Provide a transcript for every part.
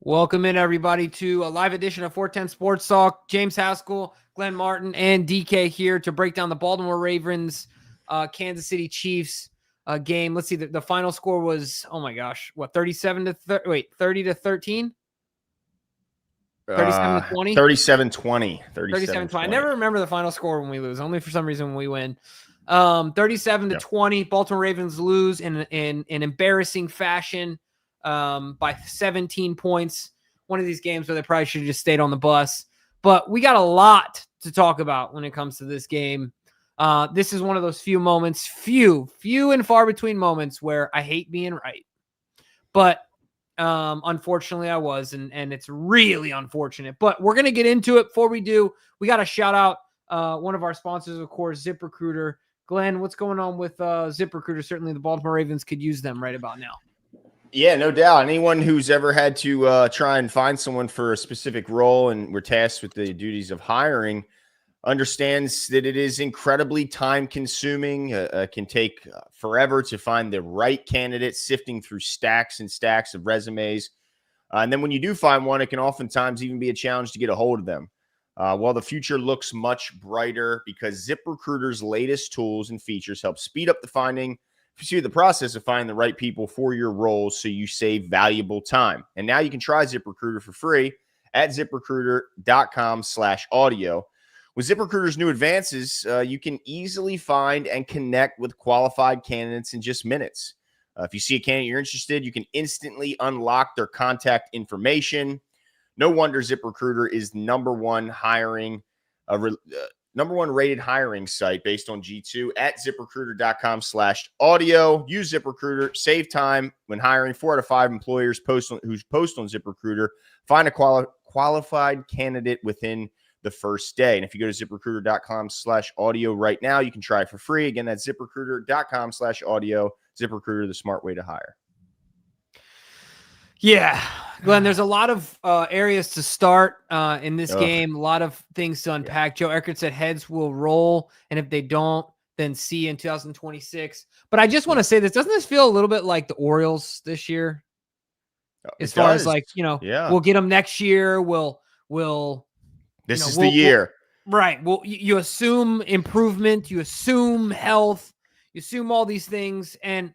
Welcome in, everybody, to a live edition of 410 Sports Talk. James Haskell, Glenn Martin, and DK here to break down the Baltimore Ravens, Kansas City Chiefs game. Let's see, the final score was, oh my gosh, what, 30 to 13? 37 to 20? 37-20. 37-20. I never remember the final score when we lose, only for some reason when we win. 37 to 20. Baltimore Ravens lose in embarrassing fashion by 17 points. One of these games where they probably should have just stayed on the bus. But we got a lot to talk about when it comes to this game. This is one of those few moments, few and far between moments where I hate being right. But unfortunately I was, and it's really unfortunate. But we're going to get into it. Before we do, we got to shout out one of our sponsors, of course, ZipRecruiter. Glenn, what's going on with ZipRecruiter? Certainly the Baltimore Ravens could use them right about now. Yeah, no doubt. Anyone who's ever had to try and find someone for a specific role and were tasked with the duties of hiring understands that it is incredibly time-consuming. Can take forever to find the right candidate, sifting through stacks and stacks of resumes. And then when you do find one, it can oftentimes even be a challenge to get a hold of them. Well, the future looks much brighter because ZipRecruiter's latest tools and features help speed up the process of finding the right people for your roles so you save valuable time. And now you can try ZipRecruiter for free at ZipRecruiter.com/audio. With ZipRecruiter's new advances, you can easily find and connect with qualified candidates in just minutes. If you see a candidate you're interested, you can instantly unlock their contact information. No wonder ZipRecruiter is number one rated hiring site based on G2 at ZipRecruiter.com/audio. Use ZipRecruiter, save time when hiring. 4 out of 5 employers who post on ZipRecruiter find a qualified candidate within the first day. And if you go to ZipRecruiter.com/audio right now, you can try it for free. Again, that's ZipRecruiter.com/audio. ZipRecruiter, the smart way to hire. Yeah, Glenn, there's a lot of areas to start in this game, a lot of things to unpack. Joe Eckert said heads will roll, and if they don't, then see in 2026. But I just want to say this. Doesn't this feel a little bit like the Orioles this year? As far as like, we'll get them next year. This is the year. Right. Well, you assume improvement. You assume health. You assume all these things. And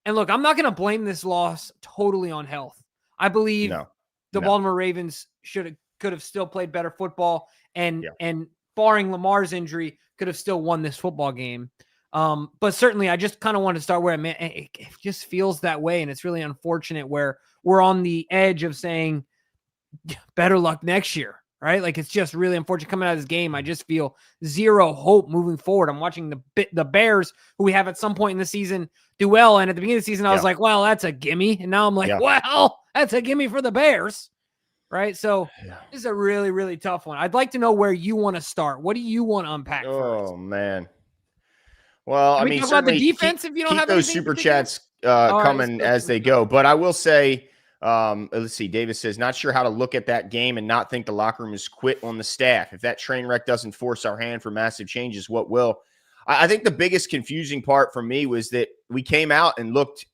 look, I'm not going to blame this loss totally on health. I believe the Baltimore Ravens could have still played better football, and barring Lamar's injury, could have still won this football game. But certainly, I just kind of want to start where it just feels that way, and it's really unfortunate where we're on the edge of saying better luck next year, right? Like, it's just really unfortunate coming out of this game. I just feel zero hope moving forward. I'm watching the Bears, who we have at some point in the season, do well. And at the beginning of the season, I was like, well, that's a gimme. And now I'm like, well, that's a gimme for the Bears, right? So this is a really, really tough one. I'd like to know where you want to start. What do you want to unpack first? Oh, man. Well, I mean, talk about the defense if you don't have those super chats coming as they go. But I will say, let's see. Davis says, not sure how to look at that game and not think the locker room is quit on the staff. If that train wreck doesn't force our hand for massive changes, what will? I think the biggest confusing part for me was that we came out and looked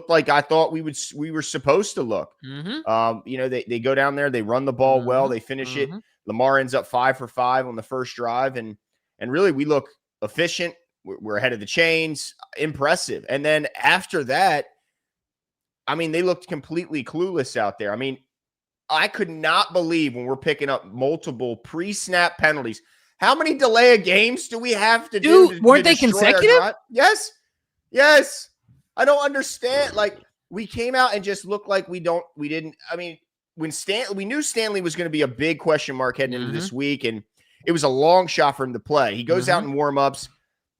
like I thought we were supposed to look. They go down there, they run the ball well, they finish it. Lamar ends up 5 for 5 on the first drive, and really we look efficient. We're ahead of the chains, impressive. And then after that, I mean, they looked completely clueless out there. I mean, I could not believe when we're picking up multiple pre-snap penalties. How many delay of games do we have to do? Dude, weren't they consecutive? Yes. I don't understand. Like, we came out and just looked like we didn't. I mean, we knew Stanley was going to be a big question mark heading into this week, and it was a long shot for him to play. He goes out in warm-ups,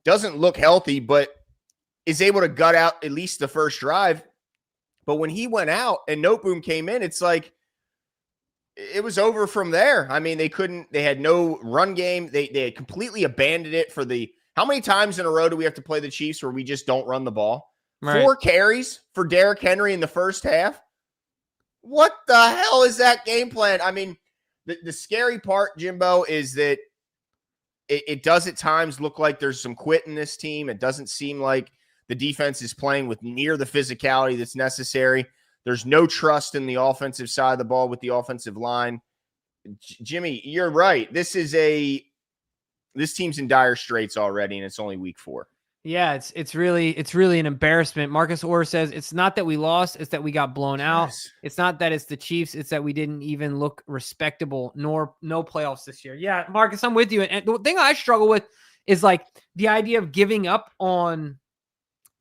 doesn't look healthy, but is able to gut out at least the first drive. But when he went out and Noteboom came in, it's like it was over from there. I mean, they had no run game. They had completely abandoned it for how many times in a row do we have to play the Chiefs where we just don't run the ball? Right. 4 carries for Derrick Henry in the first half. What the hell is that game plan? I mean, the scary part, Jimbo, is that it does at times look like there's some quit in this team. It doesn't seem like the defense is playing with near the physicality that's necessary. There's no trust in the offensive side of the ball with the offensive line. Jimmy, you're right. This team's in dire straits already, and it's only week 4. Yeah, it's really an embarrassment. Marcus Orr says it's not that we lost, it's that we got blown out. It's not that it's the Chiefs, it's that we didn't even look respectable, nor no playoffs this year. Yeah, Marcus, I'm with you. And the thing I struggle with is like the idea of giving up on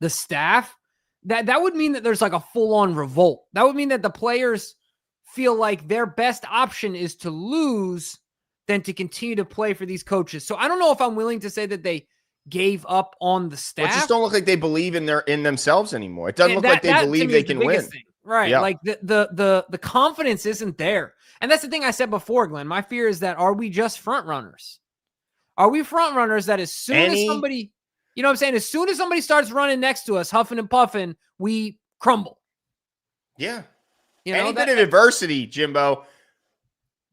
the staff. That would mean that there's like a full-on revolt. That would mean that the players feel like their best option is to lose than to continue to play for these coaches. So I don't know if I'm willing to say that they gave up on the staff. Well, it just don't look like they believe in themselves anymore. It doesn't look like they believe they can win. Thing. Right. Yeah. Like the confidence isn't there. And that's the thing I said before, Glenn. My fear is that are we just front runners? Are we front runners that as soon as somebody, you know what I'm saying? As soon as somebody starts running next to us, huffing and puffing, we crumble. Yeah. Any bit of adversity, Jimbo,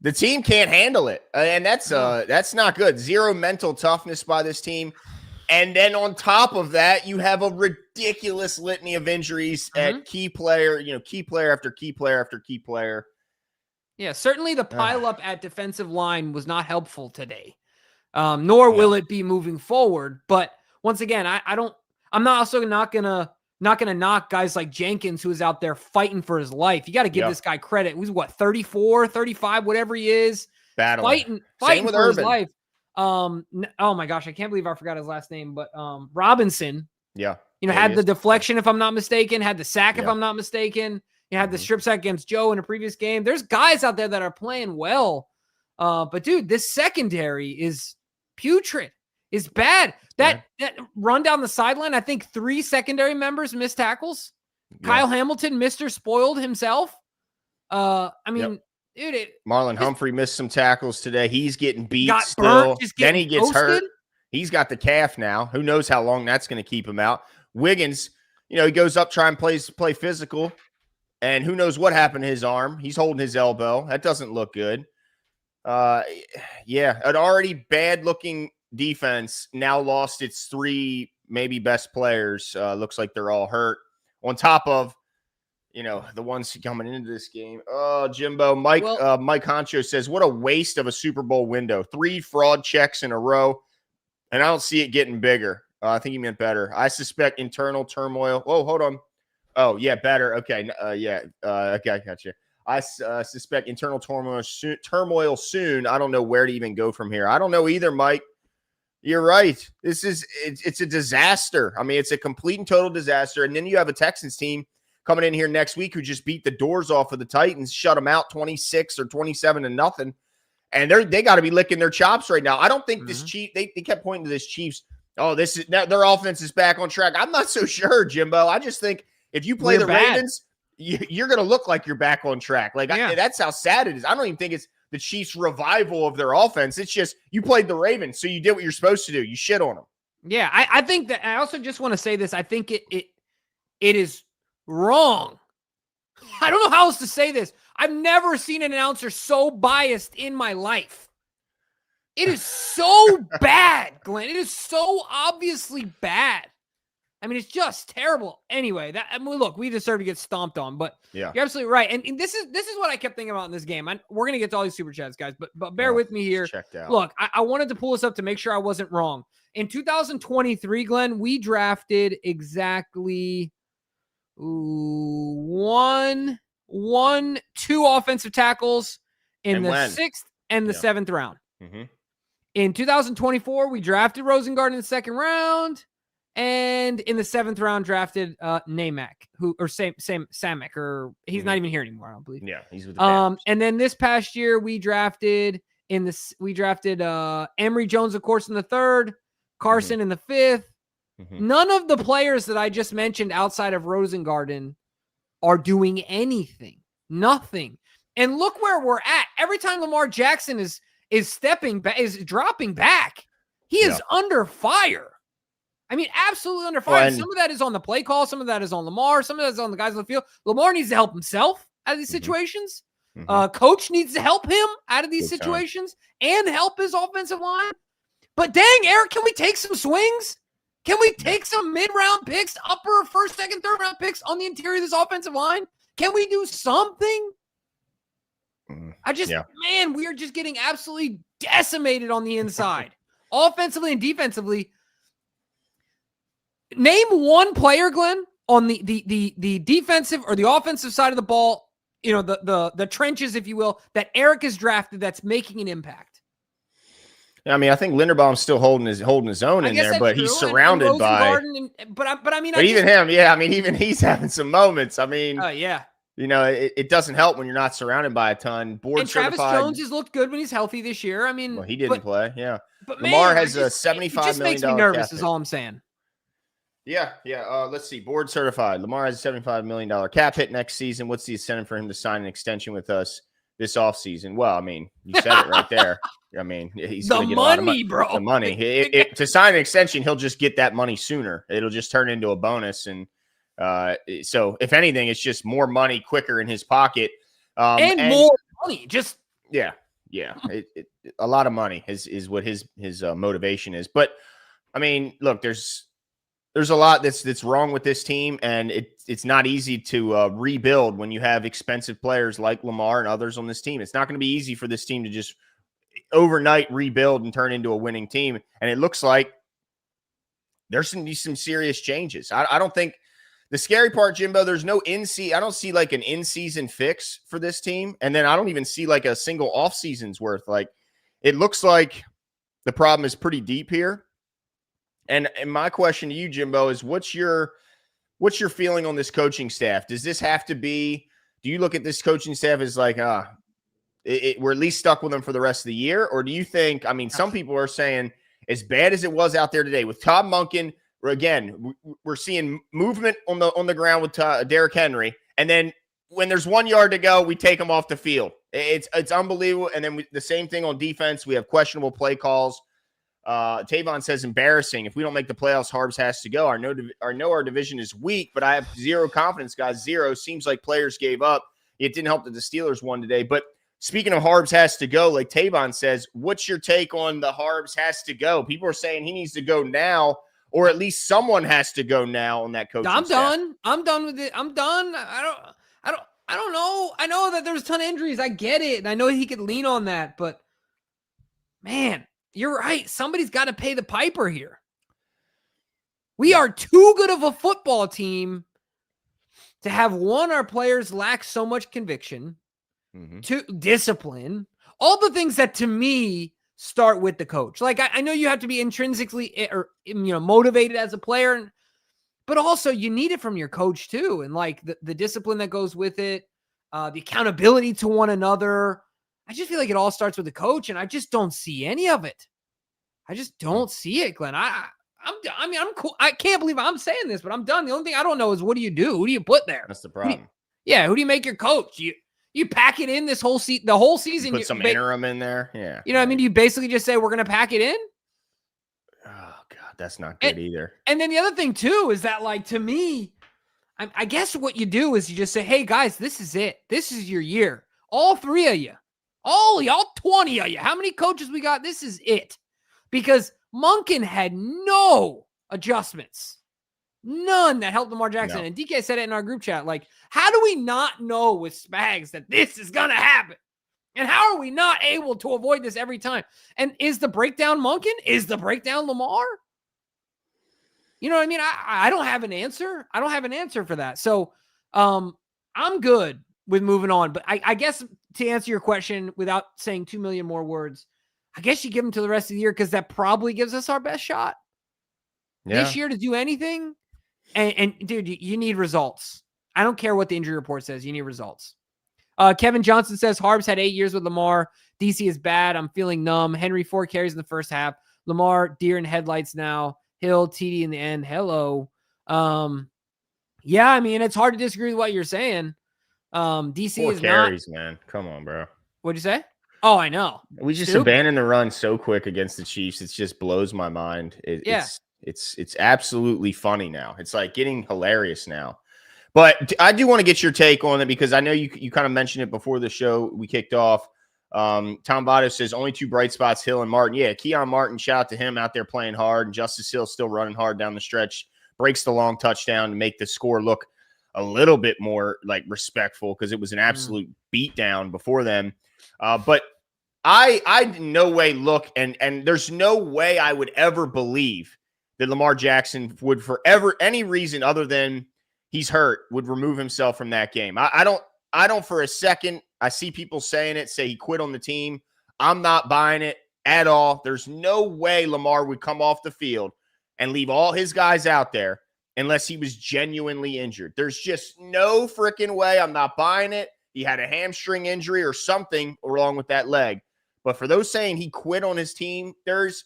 the team can't handle it. And that's not good. Zero mental toughness by this team. And then on top of that, you have a ridiculous litany of injuries at key player after key player after key player. Yeah, certainly the pileup at defensive line was not helpful today. Nor will it be moving forward. But once again, I'm not gonna knock guys like Jenkins, who is out there fighting for his life. You got to give this guy credit. He's 34, 35, whatever he is, fighting for his life. Oh my gosh, I can't believe I forgot his last name, but Robinson. Yeah. Had the deflection, if I'm not mistaken, had the sack, if I'm not mistaken. You had the strip sack against Joe in a previous game. There's guys out there that are playing well. But dude, this secondary is putrid, is bad. That run down the sideline, I think 3 secondary members missed tackles. Yeah. Kyle Hamilton, Mr. Spoiled himself. Dude, Marlon Humphrey missed some tackles today. He's getting beat still. Then he gets hurt. He's got the calf now. Who knows how long that's going to keep him out. Wiggins, he goes up, try and play physical, and who knows what happened to his arm. He's holding his elbow. That doesn't look good. An already bad-looking defense now lost its 3 maybe best players. Looks like they're all hurt. On top of the ones coming into this game. Oh, Jimbo. Mike Honcho says, what a waste of a Super Bowl window. 3 fraud checks in a row, and I don't see it getting bigger. I think he meant better. I suspect internal turmoil. Oh, hold on. Oh, yeah, better. Okay. Okay, I got you. I suspect internal turmoil soon. I don't know where to even go from here. I don't know either, Mike. You're right. It's a disaster. I mean, it's a complete and total disaster. And then you have a Texans team coming in here next week who just beat the doors off of the Titans, shut them out 26 or 27-0. And they got to be licking their chops right now. I don't think this Chiefs, they kept pointing to this Chiefs. Oh, their offense is back on track. I'm not so sure, Jimbo. I just think if you play Ravens, you're going to look like you're back on track. That's how sad it is. I don't even think it's the Chiefs' revival of their offense. It's just you played the Ravens, so you did what you're supposed to do. You shit on them. Yeah, I think that. I also just want to say this. I think it is wrong. I don't know how else to say this. I've never seen an announcer so biased in my life. It is so bad, Glenn. It is so obviously bad. I mean, it's just terrible. Anyway, look, we deserve to get stomped on, but you're absolutely right. And this is what I kept thinking about in this game. We're gonna get to all these super chats, guys, but bear with me here. Look, I wanted to pull this up to make sure I wasn't wrong. In 2023, Glenn, we drafted exactly 2 offensive tackles in the 6th and the 7th round. Mm-hmm. In 2024, we drafted Rosengard in the 2nd round. And in the 7th round, drafted Namack, Samek, or he's not even here anymore, I don't believe. Yeah, he's with the Panthers. And then this past year, we drafted Emory Jones, of course, in the 3rd, Carson in the 5th. Mm-hmm. None of the players that I just mentioned outside of Rosengarten are doing anything. Nothing. And look where we're at. Every time Lamar Jackson is stepping back, is dropping back, he is under fire. I mean, absolutely under fire. Some of that is on the play call. Some of that is on Lamar. Some of that is on the guys on the field. Lamar needs to help himself out of these situations. Coach needs to help him out of these situations and help his offensive line. But dang, Eric, can we take some swings? Can we take some mid-round picks, upper 1st, 2nd, 3rd round picks on the interior of this offensive line? Can we do something? Man, we are just getting absolutely decimated on the inside, offensively and defensively. Name one player, Glenn, on the defensive or the offensive side of the ball, the trenches, if you will, that Eric has drafted that's making an impact. I mean, I think Linderbaum's still holding his own in there, but he's surrounded by. But even him, yeah. I mean, even he's having some moments. I mean, yeah. It doesn't help when you're not surrounded by a ton. And Travis Jones has looked good when he's healthy this year. I mean, he didn't play. Yeah, but Lamar has a $75 million. It just makes me nervous. Is all I'm saying. Yeah. Let's see. Board certified. Lamar has a $75 million cap hit next season. What's the incentive for him to sign an extension with us this offseason? Well, I mean, you said it right there. I mean, he's going to get a lot of money, bro. The money. To sign an extension, he'll just get that money sooner. It'll just turn into a bonus. And so, if anything, it's just more money quicker in his pocket. And more money. Just yeah. A lot of money is what his motivation is. But, I mean, look, there's a lot that's wrong with this team, and it's not easy to rebuild when you have expensive players like Lamar and others on this team. It's not going to be easy for this team to just overnight rebuild and turn into a winning team. And it looks like there's some serious changes. I don't think the scary part, Jimbo, there's no I don't see like an in-season fix for this team. And then I don't even see like a single off-season's worth. Like, it looks like the problem is pretty deep here. And my question to you, Jimbo, is what's your feeling on this coaching staff? Does this have to be, do you look at this coaching staff as like, we're at least stuck with them for the rest of the year? Or do you think, I mean, some people are saying as bad as it was out there today with Todd Monken, again, we're seeing movement on the ground with Derrick Henry. And then when there's 1 yard to go, we take him off the field. It's unbelievable. And then the same thing on defense. We have questionable play calls. Tavon says embarrassing. If we don't make the playoffs, Harbs has to go. I know our division is weak, but I have zero confidence, guys. Zero. Seems like players gave up. It didn't help that the Steelers won today. But speaking of Harbs has to go, like Tavon says, what's your take on the Harbs has to go? People are saying he needs to go now, or at least someone has to go now on that coaching staff. Done. I'm done with it. I'm done. I don't know. I know that there's a ton of injuries. I get it. And I know he could lean on that, but man, you're right. Somebody's got to pay the piper here. We are too good of a football team to have our players lack so much conviction, to discipline, all the things that to me start with the coach. Like I know you have to be intrinsically motivated as a player, but also you need it from your coach too. And like the discipline that goes with it, the accountability to one another. I just feel like it all starts with the coach, and I just don't see any of it. I just don't see it, Glenn. I'm cool. I can't believe I'm saying this, but I'm done. The only thing I don't know is what do you do? Who do you put there? That's the problem. Who do you make your coach? You pack it in the whole season. Put some interim in there. Yeah. You know what I mean? Do you basically just say we're going to pack it in? Oh God, that's not good either. And then the other thing too is that, like, to me, I guess what you do is you just say, hey guys, this is it. This is your year. All three of you, all 20 of you. How many coaches we got? This is it. Because Monken had no adjustments. None that helped Lamar Jackson. No. And DK said it in our group chat. Like, how do we not know with Spags that this is going to happen? And how are we not able to avoid this every time? And is the breakdown Monken? Is the breakdown Lamar? You know what I mean? I don't have an answer. I don't have an answer for that. So I'm good with moving on. But I guess to answer your question without saying 2 million more words, I guess you give them to the rest of the year because that probably gives us our best shot this year to do anything. And dude, you need results. I don't care what the injury report says. You need results. Kevin Johnson says Harbs had 8 years with Lamar. DC is bad. I'm feeling numb. Henry 4 carries in the first half. Lamar deer in headlights now. Hill TD in the end. Hello. Yeah, I mean, it's hard to disagree with what you're saying. DC 4 is carries, man. Come on, bro. What'd you say? Oh, I know. We just abandoned the run so quick against the Chiefs. It just blows my mind. It's absolutely funny now. It's like getting hilarious now. But I do want to get your take on it because I know you kind of mentioned it before the show we kicked off. Tom Votto says only 2 bright spots, Hill and Martin. Yeah, Keon Martin, shout out to him out there playing hard. And Justice Hill still running hard down the stretch. Breaks the long touchdown to make the score look a little bit more like respectful because it was an absolute beatdown before them. But I in no way look and there's no way I would ever believe that Lamar Jackson would forever any reason other than he's hurt would remove himself from that game. I don't for a second. I see people saying it, say he quit on the team. I'm not buying it at all. There's no way Lamar would come off the field and leave all his guys out there unless he was genuinely injured. There's just no freaking way. I'm not buying it. He had a hamstring injury or something along with that leg. But for those saying he quit on his team, there's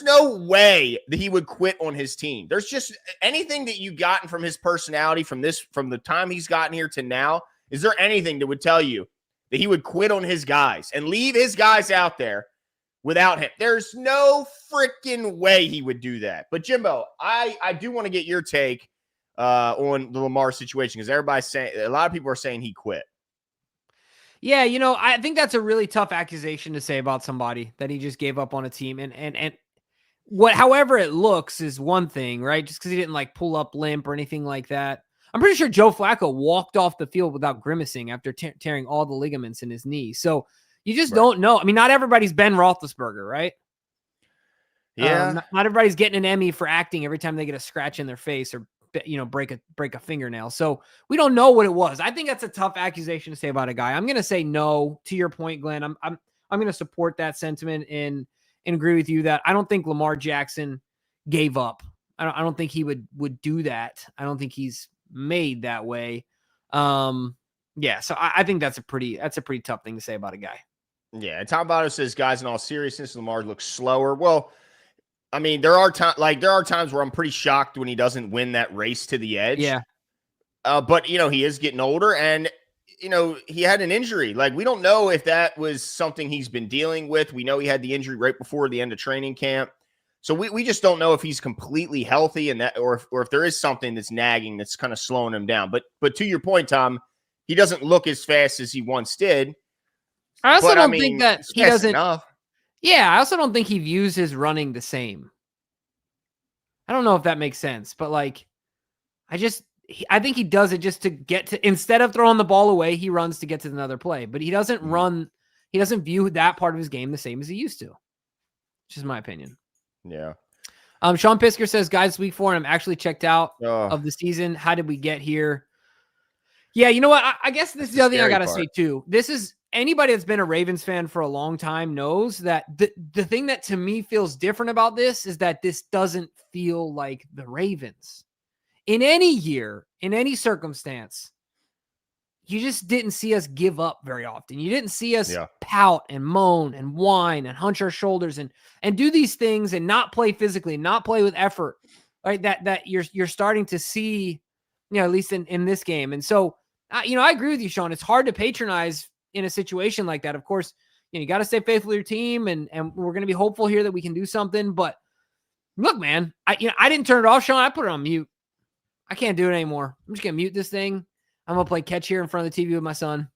no way that he would quit on his team. There's just anything that you've gotten from his personality from the time he's gotten here to now. Is there anything that would tell you that he would quit on his guys and leave his guys out there without him? There's no freaking way he would do that. But Jimbo, I do want to get your take on the Lamar situation because everybody's saying a lot of people are saying he quit. Yeah, I think that's a really tough accusation to say about somebody that he just gave up on a team. And however it looks is one thing, right? Just because he didn't like pull up limp or anything like that. I'm pretty sure Joe Flacco walked off the field without grimacing after tearing all the ligaments in his knee. So you just don't know. I mean, not everybody's Ben Roethlisberger, right? Yeah. Not everybody's getting an Emmy for acting every time they get a scratch in their face or break a fingernail. So we don't know what it was. I think that's a tough accusation to say about a guy. I'm going to say no to your point, Glenn. I'm going to support that sentiment and agree with you that I don't think Lamar Jackson gave up. I don't think he would do that. I don't think he's made that way. Yeah. So I think that's a pretty tough thing to say about a guy. Yeah. Tom Votto says, guys, in all seriousness, Lamar looks slower. Well, I mean, there are times where I'm pretty shocked when he doesn't win that race to the edge. Yeah. But he is getting older and, he had an injury. Like, we don't know if that was something he's been dealing with. We know he had the injury right before the end of training camp. So we just don't know if he's completely healthy and that, or if there is something that's nagging that's kind of slowing him down. But to your point, Tom, he doesn't look as fast as he once did. I also don't think that he doesn't. Enough. Yeah, I also don't think he views his running the same. I don't know if that makes sense, but like, I think he does it just to get to, instead of throwing the ball away, he runs to get to another play, but he doesn't he doesn't view that part of his game the same as he used to, which is my opinion. Yeah. Sean Pisker says, guys, week 4, and I'm actually checked out of the season. How did we get here? Yeah. You know what? I guess this is the other thing I got to say too. This is, anybody that's been a Ravens fan for a long time knows that the thing that to me feels different about this is that this doesn't feel like the Ravens. In any year, in any circumstance, you just didn't see us give up very often. You didn't see us pout and moan and whine and hunch our shoulders and do these things and not play physically, not play with effort, right? That you're starting to see, at least in this game. And so, I agree with you, Sean. It's hard to patronize in a situation like that. Of course, you got to stay faithful to your team, and we're going to be hopeful here that we can do something. But look, man, I didn't turn it off, Sean. I put it on mute. I can't do it anymore. I'm just going to mute this thing. I'm going to play catch here in front of the TV with my son.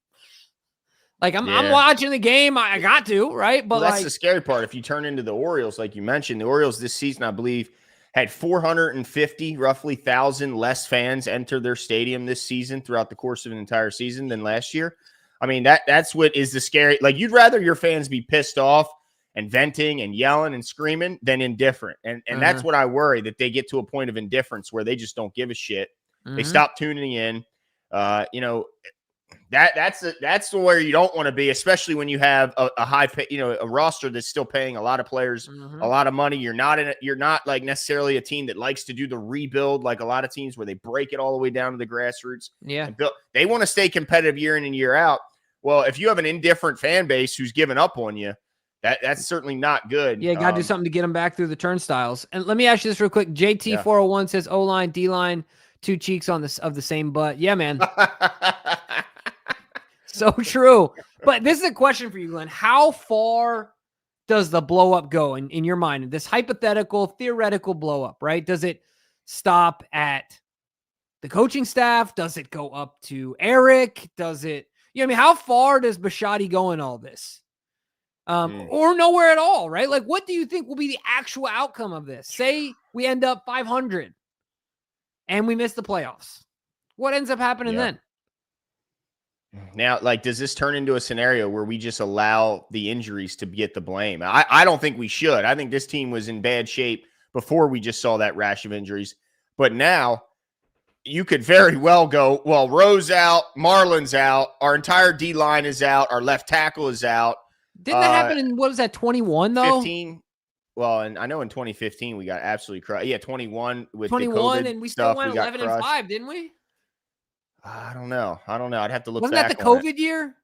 Like, I'm watching the game. I got to, right? But that's the scary part. If you turn into the Orioles, like you mentioned, the Orioles this season, I believe, had 450, roughly 1,000 less fans enter their stadium this season throughout the course of an entire season than last year. I mean, that's what is the scary. Like, you'd rather your fans be pissed off and venting and yelling and screaming than indifferent. And that's what I worry, that they get to a point of indifference where they just don't give a shit. They stop tuning in. That's where you don't want to be, especially when you have a high pay, a roster that's still paying a lot of players a lot of money. You're not like necessarily a team that likes to do the rebuild like a lot of teams where they break it all the way down to the grassroots. Yeah, they want to stay competitive year in and year out. Well, if you have an indifferent fan base who's given up on you, that's certainly not good. Yeah, got to do something to get them back through the turnstiles. And let me ask you this real quick. JT401 says O-line, D-line, 2 cheeks of the same butt. Yeah, man. So true. But this is a question for you, Glenn. How far does the blow up go in your mind? This hypothetical, theoretical blow up, right? Does it stop at the coaching staff? Does it go up to Eric? Does it, how far does Bisciotti go in all this? Or nowhere at all, right? Like, what do you think will be the actual outcome of this? Say we end up 500 and we miss the playoffs. What ends up happening then? Now, like, does this turn into a scenario where we just allow the injuries to get the blame? I don't think we should. I think this team was in bad shape before we just saw that rash of injuries. But now you could very well go, well, Rose out, Marlon's out, our entire D-line is out, our left tackle is out. Didn't that happen in, what was that, 21, though? 15. Well, and I know in 2015 we got absolutely crushed. Yeah, 21 with 21, the COVID and we still stuff, went 11-5, didn't we? I don't know. I'd have to look Wasn't back that the on COVID year?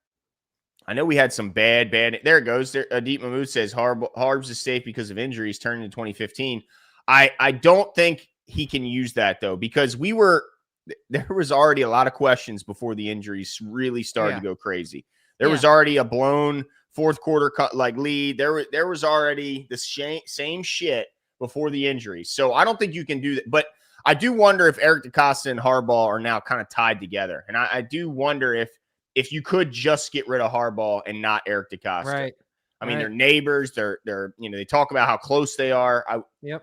I know we had some bad. There it goes. Deep Mahmood says Harbs is safe because of injuries turning to 2015. I don't think he can use that, though, because there was already a lot of questions before the injuries really started to go crazy. There was already a blown fourth quarter lead. There was already the same shit before the injuries. So I don't think you can do that. But I do wonder if Eric DeCosta and Harbaugh are now kind of tied together. And I do wonder if you could just get rid of Harbaugh and not Eric DeCosta. Right. I mean, they're neighbors. They're they talk about how close they are.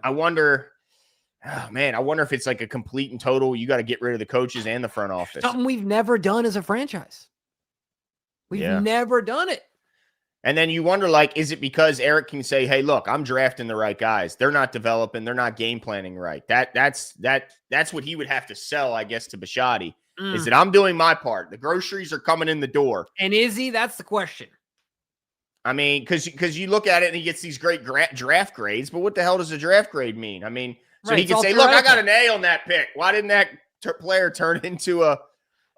I wonder, oh man, I wonder if it's like a complete and total, you got to get rid of the coaches and the front office. Something we've never done as a franchise. We've never done it. And then you wonder, like, is it because Eric can say, hey, look, I'm drafting the right guys. They're not developing. They're not game planning right. That's what he would have to sell, I guess, to Bisciotti, is that I'm doing my part. The groceries are coming in the door. And is he? That's the question. I mean, because you look at it and he gets these great draft grades, but what the hell does a draft grade mean? I mean, so he can say, look, I got an A on that pick. Why didn't that player turn into a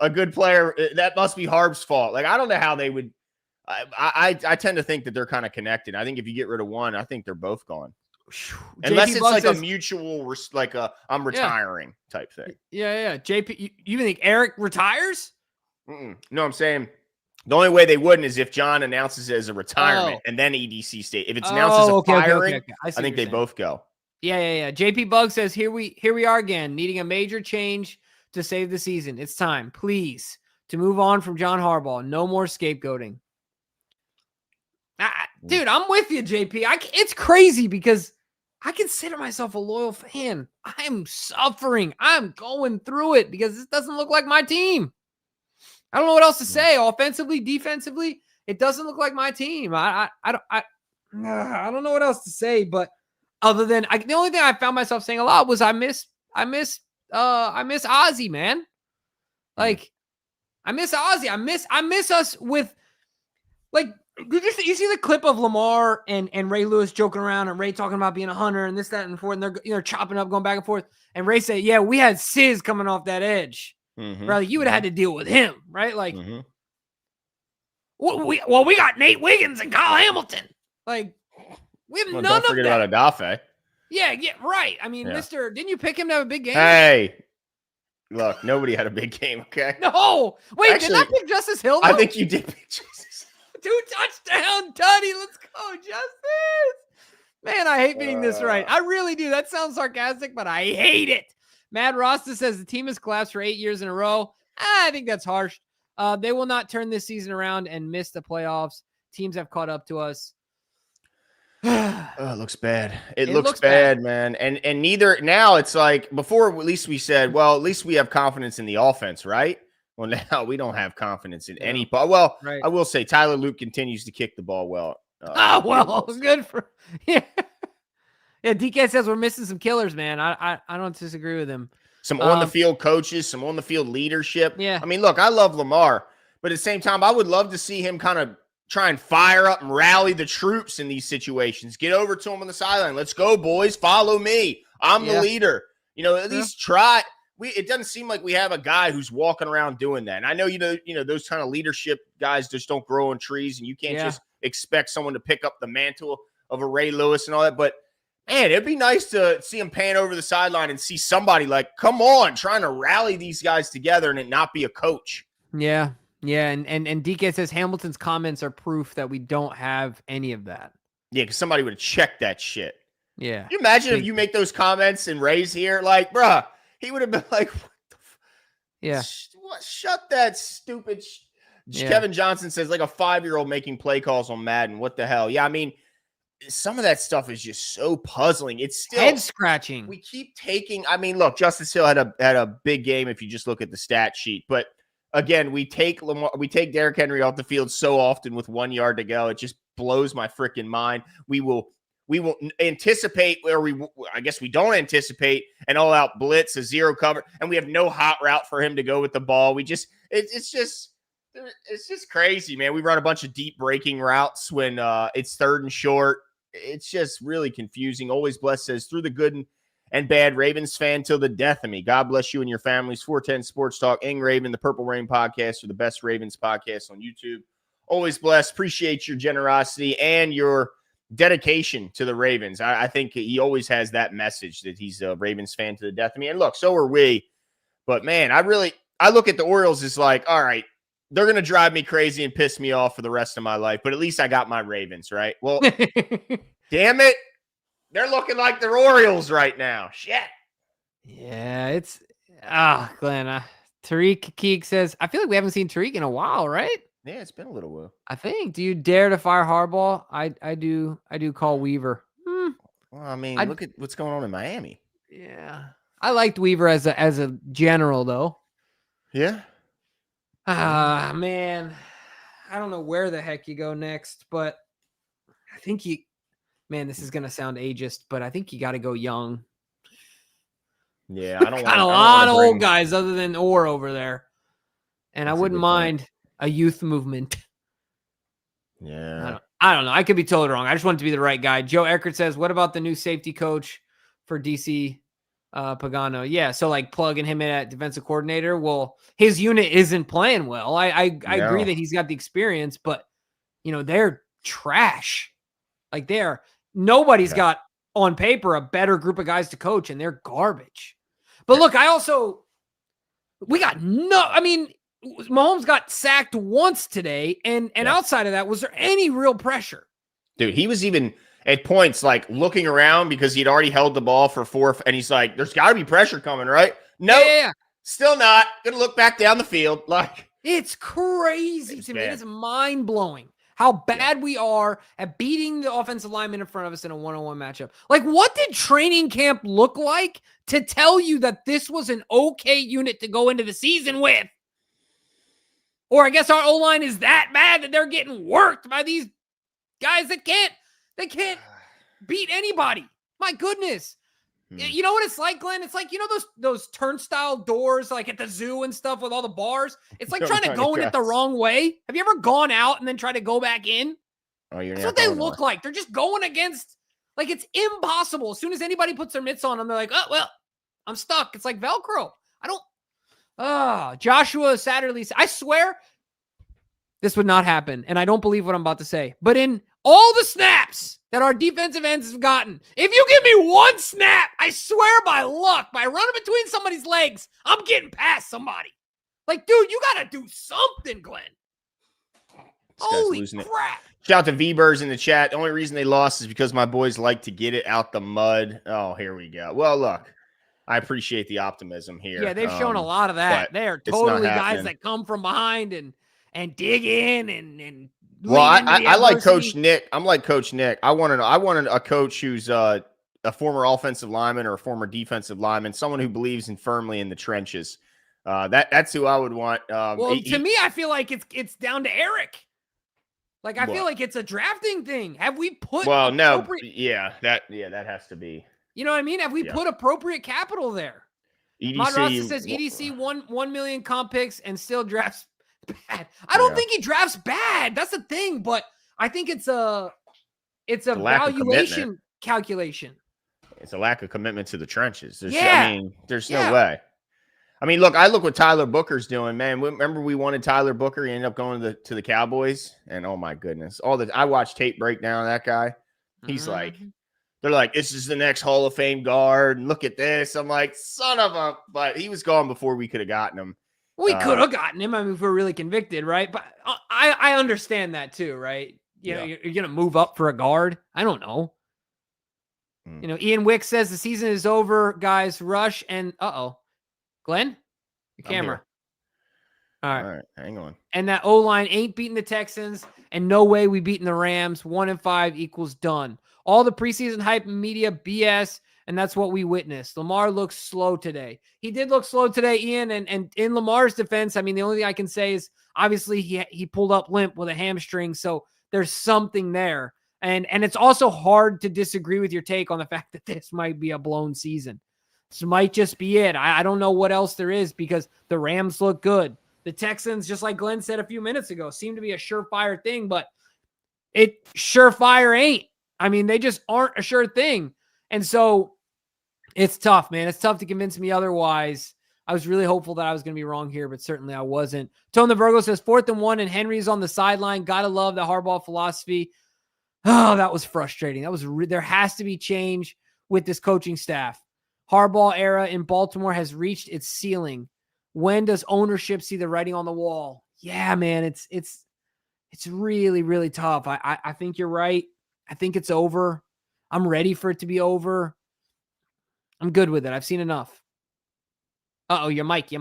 good player? That must be Harb's fault. Like, I don't know how they would. I tend to think that they're kind of connected. I think if you get rid of one, I think they're both gone. Unless it's like a mutual, like I'm retiring type thing. Yeah. JP, you think Eric retires? No, I'm saying the only way they wouldn't is if John announces it as a retirement and then EDC state. If it's announced as a firing, okay. I think they both go. Yeah. JP Bug says, here we are again, needing a major change to save the season. It's time, please, to move on from John Harbaugh. No more scapegoating. Dude, I'm with you, JP. It's crazy because I consider myself a loyal fan. I'm suffering. I'm going through it because this doesn't look like my team. I don't know what else to say. Offensively, defensively, it doesn't look like my team. I don't know what else to say, but other than the only thing I found myself saying a lot was I miss Ozzy, man. Like, I miss Ozzy. I miss us with, like, you see the clip of Lamar and Ray Lewis joking around and Ray talking about being a hunter and this, that, and forth, and they're chopping up, going back and forth. And Ray said, yeah, we had Sis coming off that edge. Right? Like, you would have had to deal with him, right? Like, we got Nate Wiggins and Kyle Hamilton. Like, we have none of that. Don't forget about Adafe. Yeah, right. I mean, didn't you pick him to have a big game? Hey, look, nobody had a big game, okay? No. Wait, actually, did I pick Justice Hill, though? I think you did pick Justice. 2-touchdown, Tutty. Let's go, Justice. Man, I hate being this right. I really do. That sounds sarcastic, but I hate it. Mad Rasta says the team has collapsed for 8 years in a row. I think that's harsh. They will not turn this season around and miss the playoffs. Teams have caught up to us. It looks bad. It looks bad, man. And neither now it's like before, at least we said, well, at least we have confidence in the offense, right? Well, now we don't have confidence in any ball. Well, I will say Tyler Luke continues to kick the ball well. Good for yeah. DK says we're missing some killers, man. I don't disagree with him. Some on the field coaches, some on the field leadership. Yeah. I mean, look, I love Lamar, but at the same time, I would love to see him kind of try and fire up and rally the troops in these situations. Get over to him on the sideline. Let's go, boys. Follow me. I'm the leader. At least try. It doesn't seem like we have a guy who's walking around doing that. And I know, those kind of leadership guys just don't grow on trees, and you can't just expect someone to pick up the mantle of a Ray Lewis and all that. But man, it'd be nice to see him pan over the sideline and see somebody like, come on, trying to rally these guys together and it not be a coach. Yeah. Yeah. And DK says Hamilton's comments are proof that we don't have any of that. Yeah. Because somebody would have checked that shit. Yeah. Can you imagine if you make those comments and Ray's here? Like, bruh, he would have been like, what the yeah. Shut that stupid. Kevin Johnson says like a 5-year-old making play calls on Madden. What the hell? Yeah. I mean, some of that stuff is just so puzzling. It's still head scratching. We keep taking. I mean, look, Justice Hill had a big game if you just look at the stat sheet. But again, we take Derrick Henry off the field so often with 1 yard to go. It just blows my freaking mind. We will anticipate, I guess we don't anticipate an all-out blitz, a zero cover, and we have no hot route for him to go with the ball. It's just crazy, man. We run a bunch of deep breaking routes when it's 3rd and short. It's just really confusing. Always Blessed says, through the good and bad, Ravens fan till the death of me. God bless you and your families. 410 Sports Talk, Ing Raven, the Purple Rain podcast, are the best Ravens podcast on YouTube. Always Blessed. Appreciate your generosity and your dedication to the Ravens. I think he always has that message that he's a Ravens fan to the death of me. And look, so are we. But man, I look at the Orioles as like, all right, they're going to drive me crazy and piss me off for the rest of my life, but at least I got my Ravens, right? Well, damn it. They're looking like they're Orioles right now. Shit. Yeah, it's Glenn. Tariq Keek says, I feel like we haven't seen Tariq in a while, right? Yeah, it's been a little while. I think. Do you dare to fire Harbaugh? I do call Weaver. Well, I mean, look at what's going on in Miami. Yeah. I liked Weaver as a general, though. Yeah. Man. I don't know where the heck you go next, but I think this is going to sound ageist, but I think you got to go young. Yeah, I don't want a lot of old guys other than Orr over there. And I wouldn't mind a youth movement. Yeah. I don't know. I could be totally wrong. I just want it to be the right guy. Joe Eckert says, what about the new safety coach for DC Pagano? Yeah, so like plugging him in at defensive coordinator. Well, his unit isn't playing well. I agree that he's got the experience, but they're trash. Like nobody's got on paper a better group of guys to coach, and they're garbage. But look, Mahomes got sacked once today, and outside of that, was there any real pressure? Dude, he was even at points like looking around because he'd already held the ball for 4, and he's like, there's got to be pressure coming, right? No, still not. Gonna look back down the field. Like, it's crazy to me. It's mind-blowing how bad we are at beating the offensive lineman in front of us in a one-on-one matchup. Like, what did training camp look like to tell you that this was an okay unit to go into the season with? Or I guess our O-line is that bad that they're getting worked by these guys that can't beat anybody. My goodness. You know what it's like, Glenn? It's like, those turnstile doors like at the zoo and stuff with all the bars? It's like trying to go in it the wrong way. Have you ever gone out and then tried to go back in? That's what they look like. They're just going against, like, it's impossible. As soon as anybody puts their mitts on them, they're like, oh, well, I'm stuck. It's like Velcro. Joshua Satterley, I swear this would not happen, and I don't believe what I'm about to say. But in all the snaps that our defensive ends have gotten, if you give me one snap, I swear by luck, by running between somebody's legs, I'm getting past somebody. Like, dude, you got to do something, Glenn. Holy crap. Shout out to V-Birds in the chat. The only reason they lost is because my boys like to get it out the mud. Oh, here we go. Well, look. I appreciate the optimism here. Yeah, they've shown a lot of that. They are totally guys that come from behind and dig in and well, I like Coach Nick. I'm like Coach Nick. I wanted a coach who's a former offensive lineman or a former defensive lineman, someone who believes firmly in the trenches. That's who I would want. To me, I feel like it's down to Eric. Like, I feel like it's a drafting thing. Have we put? Well, no, that has to be. You know what I mean? Have we put appropriate capital there? Mod Rasta says EDC 1 million comp picks and still drafts bad. I don't think he drafts bad. That's the thing, but I think it's a valuation calculation. It's a lack of commitment to the trenches. There's no way. I mean, look what Tyler Booker's doing, man. Remember we wanted Tyler Booker. He ended up going to the Cowboys, and oh my goodness, I watched tape breakdown of that guy. He's like. They're like, this is the next Hall of Fame guard, and look at this. I'm like, son of a... But he was gone before we could have gotten him. We could have gotten him. I mean, if we're really convicted, right? But I understand that too, right? You're going to move up for a guard. I don't know. Ian Wick says the season is over, guys. Rush and... Glenn? Your camera. All right, hang on. And that O-line ain't beating the Texans, and no way we beating the Rams. 1-5 equals done. All the preseason hype and media BS, and that's what we witnessed. Lamar looks slow today. He did look slow today, Ian, and in Lamar's defense, I mean, the only thing I can say is obviously he pulled up limp with a hamstring, so there's something there. And it's also hard to disagree with your take on the fact that this might be a blown season. This might just be it. I don't know what else there is because the Rams look good. The Texans, just like Glenn said a few minutes ago, seem to be a surefire thing, but it surefire ain't. I mean, they just aren't a sure thing. And so it's tough, man. It's tough to convince me otherwise. I was really hopeful that I was going to be wrong here, but certainly I wasn't. Tone the Virgo says 4th and 1 and Henry's on the sideline. Gotta love the Harbaugh philosophy. Oh, that was frustrating. There has to be change with this coaching staff. Harbaugh era in Baltimore has reached its ceiling. When does ownership see the writing on the wall? Yeah, man, it's really, really tough. I think you're right. I think it's over. I'm ready for it to be over. I'm good with it. I've seen enough. Uh-oh, your mic.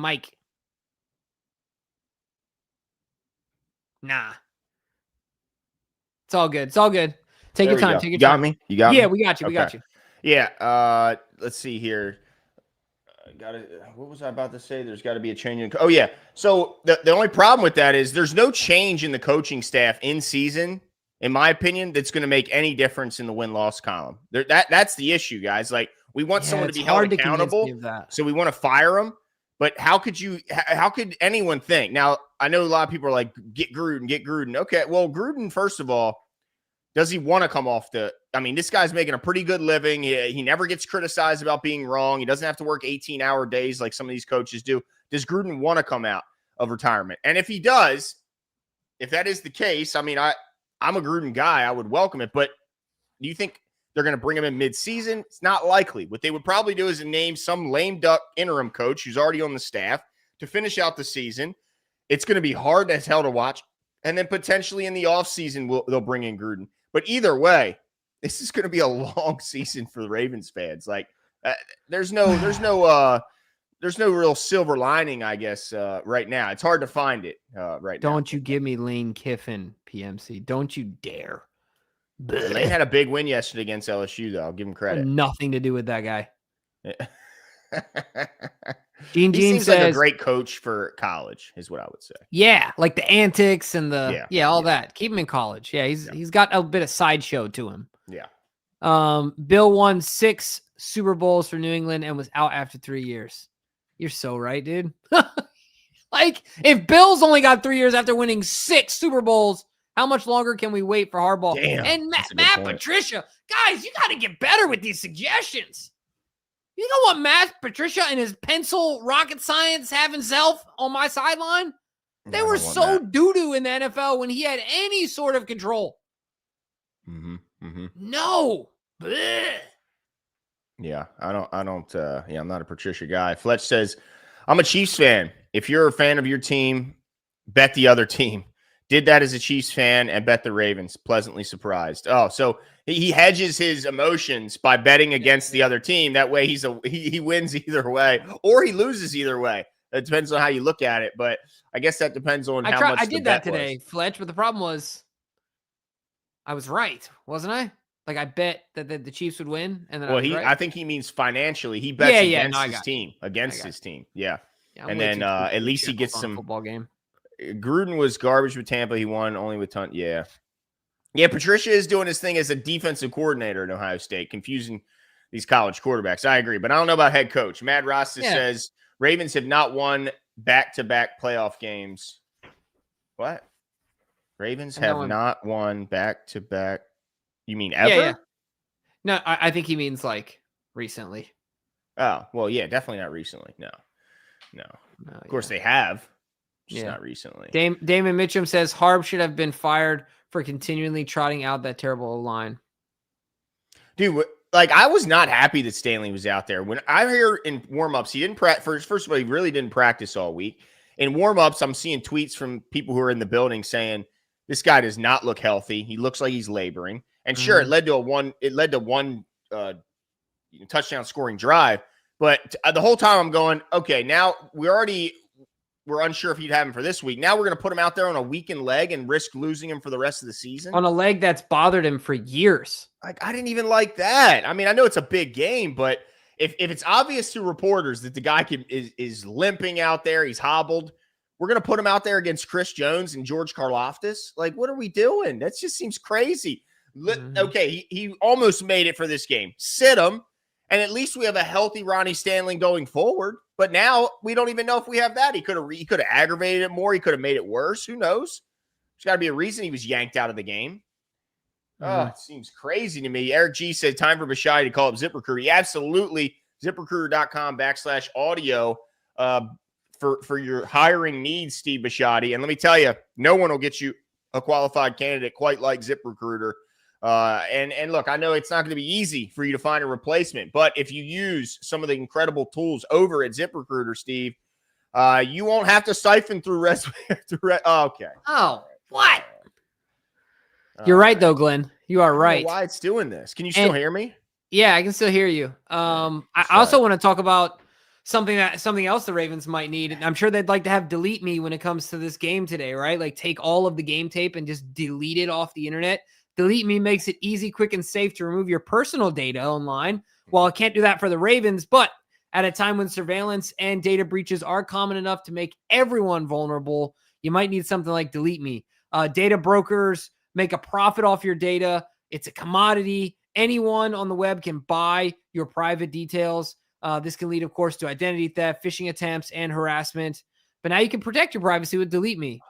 Nah. It's all good. Take your time. You got me? We got you. We got you. Yeah. Let's see here. What was I about to say? There's got to be a change. Oh, yeah. So the only problem with that is there's no change in the coaching staff in season, in my opinion, that's going to make any difference in the win-loss column. That's the issue, guys. Like, we want someone to be held accountable, so we want to fire them. But how could anyone think? Now, I know a lot of people are like, get Gruden. Okay, well, Gruden, first of all, does he want to come off this guy's making a pretty good living. He never gets criticized about being wrong. He doesn't have to work 18-hour days like some of these coaches do. Does Gruden want to come out of retirement? And if he does, if that is the case, I mean, I'm a Gruden guy. I would welcome it. But do you think they're going to bring him in mid-season? It's not likely. What they would probably do is name some lame duck interim coach who's already on the staff to finish out the season. It's going to be hard as hell to watch. And then potentially in the offseason, they'll bring in Gruden. But either way, this is going to be a long season for the Ravens fans. Like, there's no real silver lining, I guess, right now. It's hard to find it right now. Don't you give me Lane Kiffin, PMC. Don't you dare. Lane had a big win yesterday against LSU, though. I'll give him credit. Nothing to do with that guy. He seems like a great coach for college, is what I would say. Yeah, like the antics and all that. Keep him in college. Yeah, he's got a bit of sideshow to him. Yeah. Bill won 6 Super Bowls for New England and was out after 3 years. You're so right, dude. Like, if Bill's only got 3 years after winning 6 Super Bowls, how much longer can we wait for Harbaugh? Damn, and Matt Patricia. Guys, you got to get better with these suggestions. You know what Matt Patricia and his pencil rocket science have himself on my sideline? They were so doo-doo in the NFL when he had any sort of control. Mm-hmm. Mm-hmm. No. Blech. Yeah, I'm not a Patricia guy. Fletch says, I'm a Chiefs fan. If you're a fan of your team, bet the other team. Did that as a Chiefs fan and bet the Ravens. Pleasantly surprised. Oh, so he hedges his emotions by betting against the other team. That way he wins either way or he loses either way. It depends on how you look at it, but I guess that depends on how much I did that today, Fletch, but the problem was I was right, wasn't I? Like, I bet that the Chiefs would win, and then I think he means financially. He bets against his team. Against his team. Yeah. And then at least he gets some football game. Gruden was garbage with Tampa. He won only with Yeah. Yeah, Patricia is doing his thing as a defensive coordinator at Ohio State, confusing these college quarterbacks. I agree, but I don't know about head coach. Mad Rasta says Ravens have not won back-to-back playoff games. What? Ravens have not won back-to-back. You mean ever? Yeah. No, I think he means like recently. Oh, well, yeah, definitely not recently. No. Of course they have. Just not recently. Damon Mitchum says Harb should have been fired for continually trotting out that terrible line. Dude, like, I was not happy that Stanley was out there. When I hear in warm-ups, he didn't practice. First of all, he really didn't practice all week. In warm-ups, I'm seeing tweets from people who are in the building saying this guy does not look healthy. He looks like he's laboring. And sure, it led to one touchdown scoring drive. But the whole time I'm going, okay, now we're we're unsure if he'd have him for this week. Now we're going to put him out there on a weakened leg and risk losing him for the rest of the season. On a leg that's bothered him for years. Like, I didn't even like that. I mean, I know it's a big game, but if it's obvious to reporters that the guy is limping out there, he's hobbled, we're going to put him out there against Chris Jones and George Karlaftis. Like, what are we doing? That just seems crazy. Okay, he almost made it for this game. Sit him, and at least we have a healthy Ronnie Stanley going forward. But now we don't even know if we have that. He could have aggravated it more. He could have made it worse. Who knows? There's got to be a reason he was yanked out of the game. Oh, it seems crazy to me. Eric G said, time for Bashai to call up ZipRecruiter. Yeah, absolutely. ZipRecruiter.com/audio for your hiring needs, Steve Bisciotti. And let me tell you, no one will get you a qualified candidate quite like ZipRecruiter. And look, I know it's not going to be easy for you to find a replacement, but if you use some of the incredible tools over at ZipRecruiter, Steve, you won't have to siphon through resume. Okay. Oh, what? You're right, though, Glenn. You are right. Why it's doing this? Can you still hear me? Yeah, I can still hear you. I also want to talk about something else the Ravens might need. And I'm sure they'd like to have delete me when it comes to this game today, right? Like take all of the game tape and just delete it off the internet. Delete me makes it easy, quick, and safe to remove your personal data online. Well, I can't do that for the Ravens, but at a time when surveillance and data breaches are common enough to make everyone vulnerable, you might need something like delete me. Data brokers make a profit off your data. It's a commodity. Anyone on the web can buy your private details. This can lead, of course, to identity theft, phishing attempts, and harassment. But now you can protect your privacy with delete me.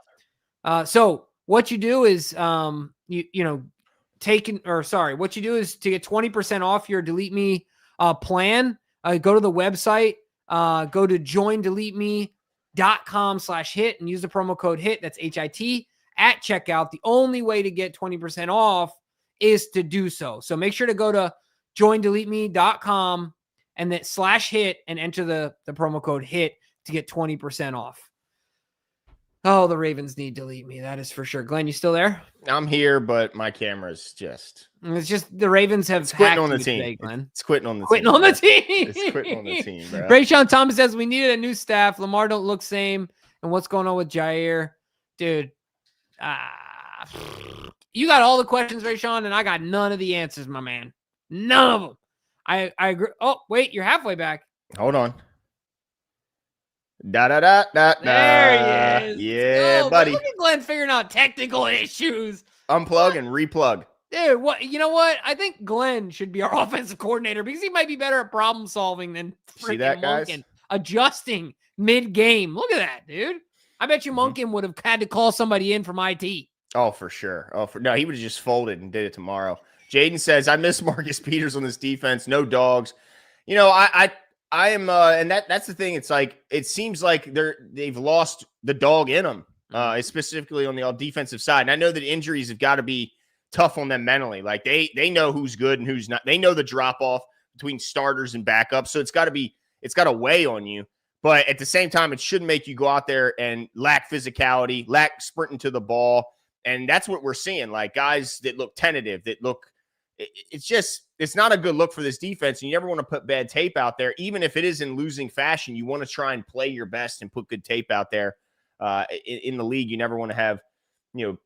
So what you do is, what you do is to get 20% off your delete me plan, go to the website, go to joindeleteme.com/hit and use the promo code HIT. That's HIT at checkout. The only way to get 20% off is to do so. So make sure to go to joindeleteme.com and then /hit and enter the promo code HIT to get 20% off. Oh, the Ravens need delete me. That is for sure. Glenn, you still there? I'm here, but my camera's just... It's just the Ravens have quitting on the team. Today, Glenn. It's quitting on the team. It's quitting on the team, bro. Rayshon Thomas says we needed a new staff. Lamar don't look same. And what's going on with Jair? Dude, you got all the questions, Rayshon, and I got none of the answers, my man. None of them. I agree. Oh, wait, you're halfway back. Hold on. There he is. Yeah, buddy. Look at Glenn figuring out technical issues. Unplug and replug. Dude, what? You know what? I think Glenn should be our offensive coordinator because he might be better at problem solving than freaking Monken. Adjusting mid-game. Look at that, dude. I bet you Monken would have had to call somebody in from IT. Oh, for sure. No, he would have just folded and did it tomorrow. Jaden says, I miss Marcus Peters on this defense. No dogs. You know, I am, and that's the thing. It's like, it seems like they've lost the dog in them, specifically on the defensive side. And I know that injuries have got to be tough on them mentally. Like they know who's good and who's not. They know the drop off between starters and backups. So it's got to weigh on you. But at the same time, it shouldn't make you go out there and lack physicality, lack sprinting to the ball. And that's what we're seeing. Like guys that look tentative, it's not a good look for this defense. And you never want to put bad tape out there. Even if it is in losing fashion, you want to try and play your best and put good tape out there. In the league, you never want to have,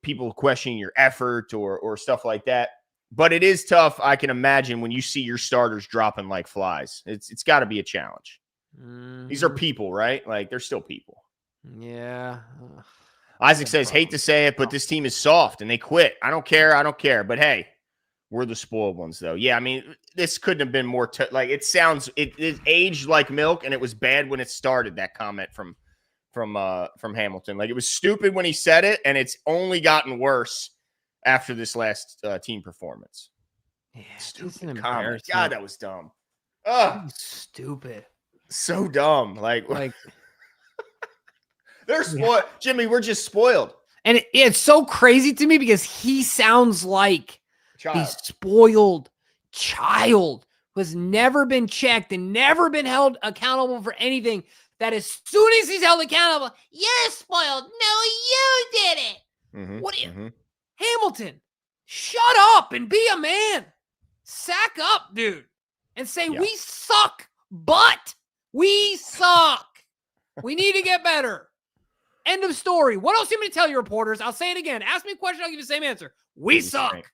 people questioning your effort or stuff like that. But it is tough, I can imagine, when you see your starters dropping like flies. It's got to be a challenge. These are people, right? Like, they're still people. Yeah. Isaac says, hate to say it, but this team is soft and they quit. I don't care. But hey, we're the spoiled ones, though. Yeah, I mean, this couldn't have been more it aged like milk, and it was bad when it started, that comment from Hamilton. Like, it was stupid when he said it, and it's only gotten worse after this last team performance. Yeah, stupid comment. God, that was dumb. Ugh. Stupid. So dumb. Like they're spoiled. Yeah. Jimmy, we're just spoiled. And it's so crazy to me because he sounds like a spoiled child who has never been checked and never been held accountable for anything. That as soon as he's held accountable, you're spoiled. No, you did it. What? Hamilton, shut up and be a man. Sack up, dude, and say we suck, but we suck. We need to get better. End of story. What else do you want me to tell you, reporters? I'll say it again. Ask me a question, I'll give you the same answer. We suck. Stink.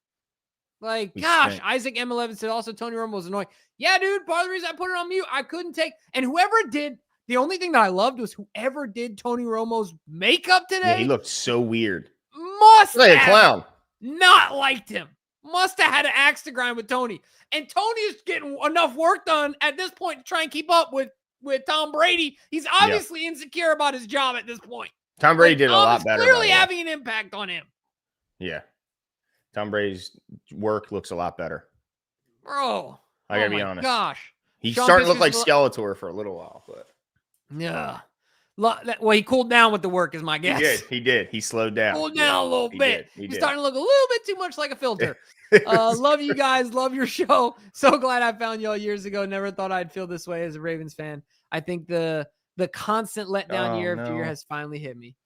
Like, gosh, Isaac M11 said also Tony Romo was annoying. Yeah, dude, part of the reason I put it on mute, I couldn't take, and whoever did, the only thing that I loved was whoever did Tony Romo's makeup today. Yeah, he looked so weird. Must like have a clown. Not liked him. Must have had an axe to grind with Tony. And Tony is getting enough work done at this point to try and keep up with Tom Brady. He's obviously insecure about his job at this point. Tom Brady did a lot better. Clearly having an impact on him. Yeah. Tom Brady's work looks a lot better. Bro. I gotta be honest. Gosh. He's starting to look like Skeletor for a little while, but yeah. Well, he cooled down with the work, is my guess. He did. He slowed down. Cooled down a little bit. He's starting to look a little bit too much like a filter. Love you guys. Love your show. So glad I found y'all years ago. Never thought I'd feel this way as a Ravens fan. I think the constant letdown year after year has finally hit me.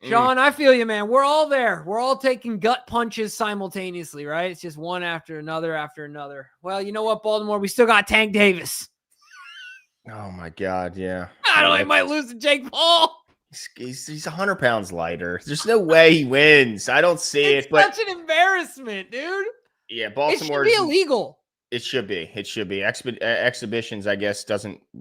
Sean, I feel you, man. We're all there. We're all taking gut punches simultaneously, right? It's just one after another after another. Well, you know what, Baltimore? We still got Tank Davis. Oh, my God, yeah. I don't know. He might lose to Jake Paul. He's 100 pounds lighter. There's no way he wins. I don't see it. It's such an embarrassment, dude. Yeah, Baltimore. It should be illegal. It should be. It should be. Exhibitions, I guess,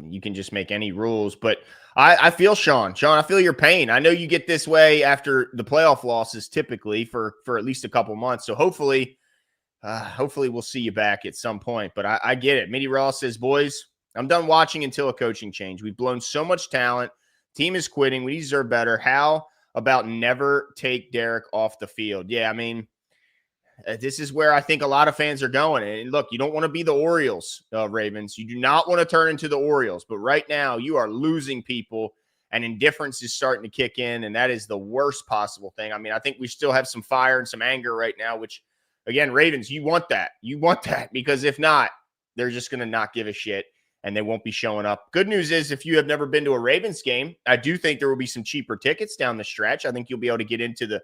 you can just make any rules. But I feel Sean, I feel your pain. I know you get this way after the playoff losses typically for at least a couple months. So hopefully we'll see you back at some point. But I get it. Mitty Ross says, boys, I'm done watching until a coaching change. We've blown so much talent. Team is quitting. We deserve better. How about never take Derek off the field? Yeah, I mean, this is where I think a lot of fans are going. And look, you don't want to be the Orioles, Ravens. You do not want to turn into the Orioles. But right now, you are losing people, and indifference is starting to kick in, and that is the worst possible thing. I mean, I think we still have some fire and some anger right now, which, again, Ravens, you want that. You want that, because if not, they're just going to not give a shit, and they won't be showing up. Good news is, if you have never been to a Ravens game, I do think there will be some cheaper tickets down the stretch. I think you'll be able to get into the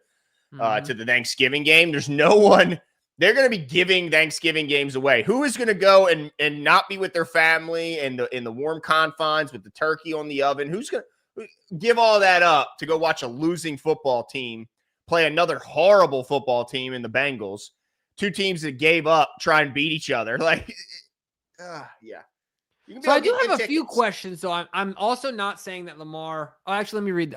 to the Thanksgiving game. There's no one. They're going to be giving Thanksgiving games away. Who is going to go and not be with their family and in the warm confines with the turkey on the oven? Who's going to give all that up to go watch a losing football team play another horrible football team in the Bengals? Two teams that gave up try and beat each other. Like, yeah. So I do have a few questions. So I'm also not saying that Lamar. Oh, actually, let me read.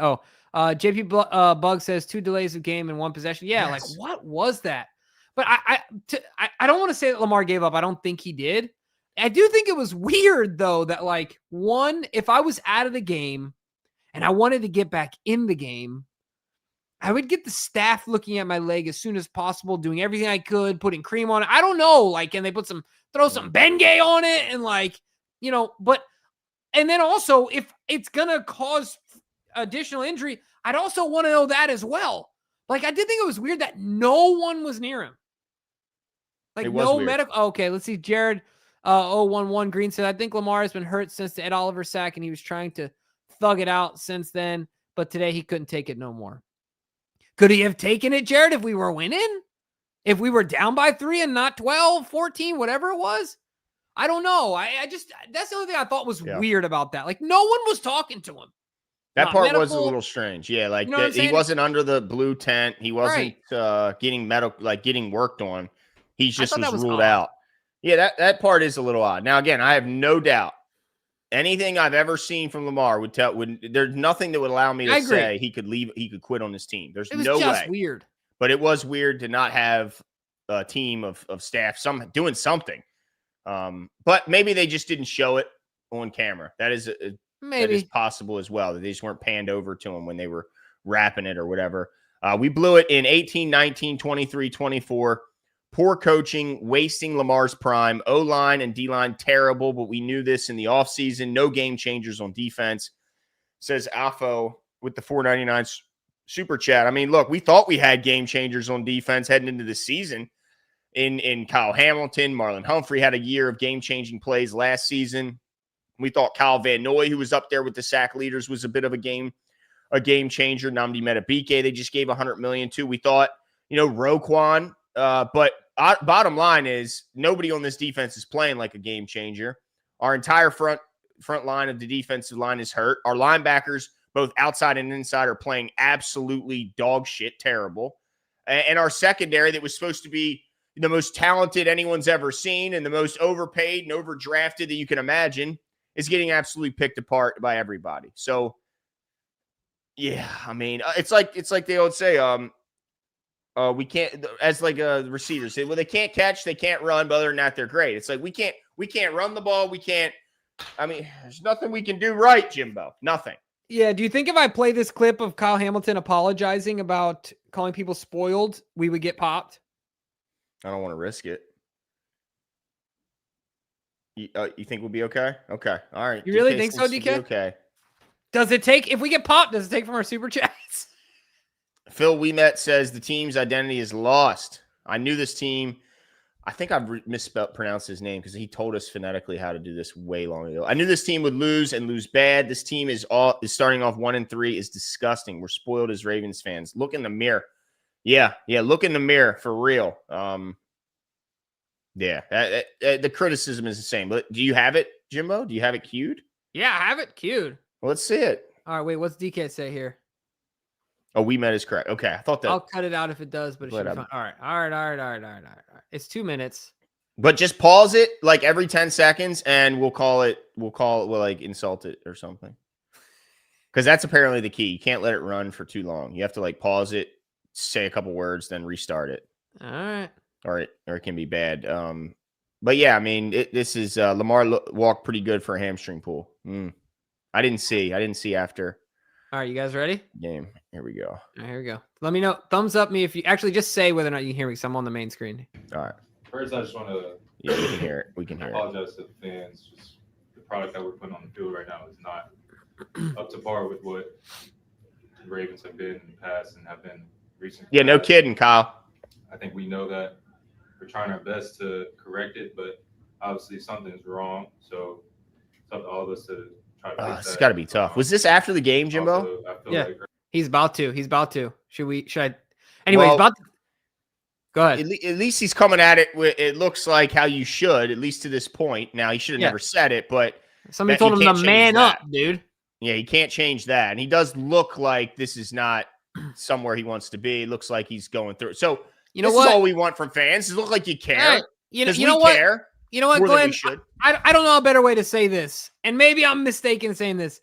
JP Bug says 2 delays of game and 1 possession. Yeah, yes. Like what was that? But I don't want to say that Lamar gave up. I don't think he did. I do think it was weird though that like if I was out of the game and I wanted to get back in the game, I would get the staff looking at my leg as soon as possible, doing everything I could, putting cream on it. I don't know, like, and they throw some Bengay on it and like. And then also if it's going to cause additional injury, I'd also want to know that as well. Like, I did think it was weird that no one was near him. Like no medical. Okay. Let's see. Jared 011 Green said, I think Lamar has been hurt since the Ed Oliver sack and he was trying to thug it out since then, but today he couldn't take it no more. Could he have taken it, Jared, if we were winning? If we were down by 3 and not 12, 14, whatever it was? I don't know. I just, that's the only thing I thought was weird about that. Like, no one was talking to him. That part was a little strange. Yeah, like he wasn't under the blue tent. He wasn't getting getting worked on. He just was ruled out. Yeah, that part is a little odd. Now, again, I have no doubt anything I've ever seen from Lamar there's nothing that would allow me to say he could leave, he could quit on this team. There's no way. It was just weird. But it was weird to not have a team of staff doing something. But maybe they just didn't show it on camera. That is possible as well, that they just weren't panned over to them when they were wrapping it or whatever. We blew it in 18, 19, 23, 24. Poor coaching, wasting Lamar's prime. O-line and D-line terrible, but we knew this in the offseason. No game changers on defense, says Alfo with the $4.99 super chat. I mean, look, we thought we had game changers on defense heading into the season. In Kyle Hamilton, Marlon Humphrey had a year of game-changing plays last season. We thought Kyle Van Noy, who was up there with the sack leaders, was a bit of a game changer. Nnamdi Metabike, they just gave $100 million to. We thought, Roquan. But bottom line is nobody on this defense is playing like a game changer. Our entire front line of the defensive line is hurt. Our linebackers, both outside and inside, are playing absolutely dog shit terrible. And our secondary that was supposed to be the most talented anyone's ever seen and the most overpaid and overdrafted that you can imagine is getting absolutely picked apart by everybody. So, yeah, I mean, it's like they would say, we can't, as like a receiver say, well, they can't catch, they can't run, but other than that, they're great. It's like we can't run the ball, we can't. I mean, there's nothing we can do right, Jimbo. Nothing. Yeah. Do you think if I play this clip of Kyle Hamilton apologizing about calling people spoiled, we would get popped? I don't want to risk it. You think we'll be okay? Okay. All right. You really think so, DK? Okay. Does it take, if we get popped, does it take from our super chats? Phil Weemet says the team's identity is lost. I knew this team. I think I've mispronounced his name because he told us phonetically how to do this way long ago. I knew this team would lose and lose bad. This team is starting off 1-3 is disgusting. We're spoiled as Ravens fans. Look in the mirror. Yeah. Look in the mirror for real. Yeah. The criticism is the same. But do you have it, Jimbo? Do you have it queued? Yeah, I have it queued. Well, let's see it. All right, wait. What's DK say here? Oh, Weemet is correct. Okay, I thought that. I'll cut it out if it does, but it should be fine. All right. It's 2 minutes. But just pause it like every 10 seconds, and we'll like insult it or something. Because that's apparently the key. You can't let it run for too long. You have to like pause it, say a couple words, then restart it. All right. Or it can be bad. But yeah, I mean, this is Lamar walked pretty good for a hamstring pull. I didn't see after. All right, you guys ready? Game. Here we go. All right, here we go. Let me know. Thumbs up me if you actually just say whether or not you can hear me because I'm on the main screen. All right. First, I just want to we can hear it. We can hear it. Apologize to the fans. Just the product that we're putting on the field right now is not up to par with what the Ravens have been in the past and have been recently. Yeah, no kidding, Kyle. I think we know that. We're trying our best to correct it, but obviously something's wrong. So it's up to all of us to try to fix that. It's got to be tough. Was this after the game, Jimbo? Also, I feel like he's about to. Should I? Anyway, he's about to. Go ahead. At least he's coming at it. It looks like how you should, at least to this point. Now, he should have never said it, but somebody told him to man up, dude. Yeah, he can't change that. And he does look like this is not somewhere he wants to be. It looks like he's going through it. So, you know this what? is all we want from fans. It look like you care. Hey, you know we what? Care you know what, Glenn? I don't know a better way to say this. And maybe I'm mistaken saying this.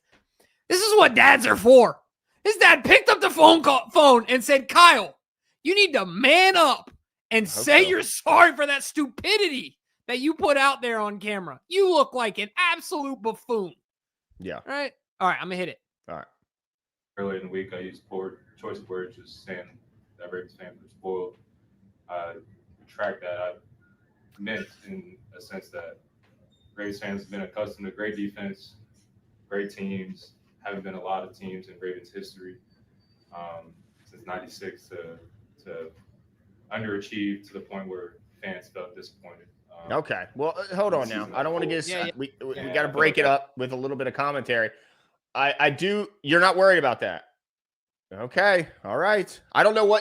This is what dads are for. His dad picked up the phone and said, Kyle, you need to man up and say you're sorry for that stupidity that you put out there on camera. You look like an absolute buffoon. Yeah. All right, I'm going to hit it. All right. Earlier in the week, I used poor choice of words, just saying that Ravens fans were spoiled. I retract that. I meant in a sense that Ravens fans have been accustomed to great defense, great teams. Haven't been a lot of teams in Ravens history since '96 to underachieve to the point where fans felt disappointed. Okay. Well, hold on now. I don't want to get us. We got to break it up with a little bit of commentary. I do. You're not worried about that. Okay. All right. I don't know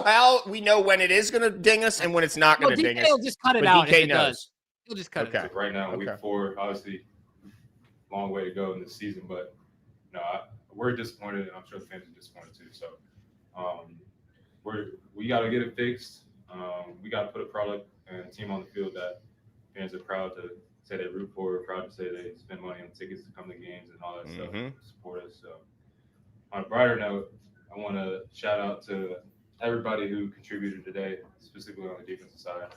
how we know when it is going to ding us and when it's not going to ding us. He'll just cut it out. DK knows. He'll just cut it out. Right now, week 4, obviously, long way to go in this season, but we're disappointed, and I'm sure the fans are disappointed too. So, we got to get it fixed. We got to put a product and a team on the field that fans are proud to say they root for, proud to say they spend money on tickets to come to games and all that stuff to support us. So, on a brighter note, I want to shout out to everybody who contributed today, specifically on the defensive side.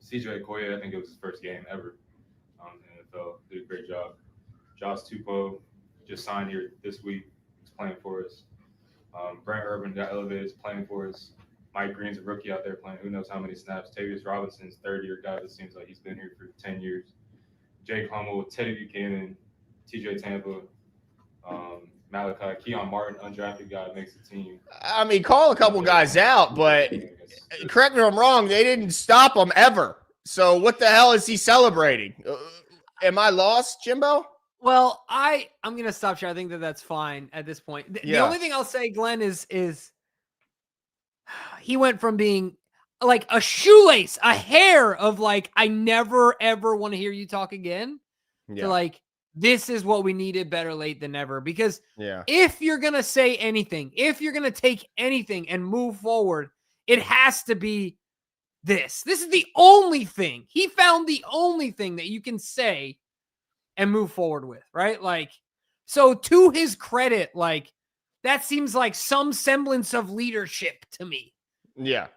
CJ Okoye, I think it was his first game ever in the NFL. Did a great job. Josh Tupou just signed here this week. He's playing for us. Brent Urban got elevated. He's playing for us. Mike Green's a rookie out there playing who knows how many snaps. Tavius Robinson's third-year guy that seems like he's been here for 10 years. Jake Hummel, Teddy Buchanan, TJ Tampa, Malachi, Keon Martin, undrafted guy, makes the team. I mean, call a couple guys out, but correct me if I'm wrong, they didn't stop him ever. So what the hell is he celebrating? Am I lost, Jimbo? Well, I'm going to stop here. I think that's fine at this point. The only thing I'll say, Glenn, is he went from being like a shoelace, a hair of like, I never, ever want to hear you talk again to like, this is what we needed, better late than never. Because if you're going to say anything, if you're going to take anything and move forward, it has to be this. This is the only thing. He found the only thing that you can say and move forward with, right? Like, so to his credit, like, that seems like some semblance of leadership to me. Yeah.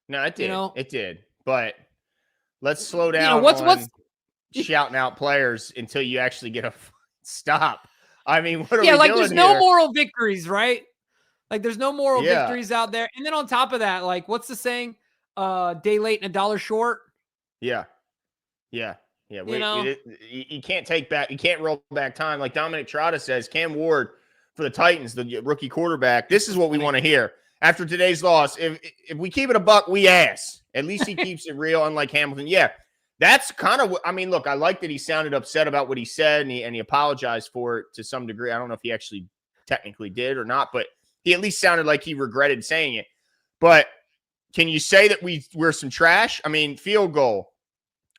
No, it did. It did. But let's slow down on shouting out players until you actually get a stop. I mean, what are we doing there's here? no moral victories, right? Like, there's no moral victories out there. And then on top of that, like, what's the saying? Day late and a dollar short. Yeah. You can't take back. You can't roll back time. Like Dominic Trotta says, Cam Ward for the Titans, the rookie quarterback. This is what we want to hear after today's loss. If we keep it a buck, we ass. At least he keeps it real, unlike Hamilton. Yeah, that's kind of what I mean. Look, I like that he sounded upset about what he said, and he apologized for it to some degree. I don't know if he actually technically did or not, but he at least sounded like he regretted saying it. But can you say that we're some trash? I mean, field goal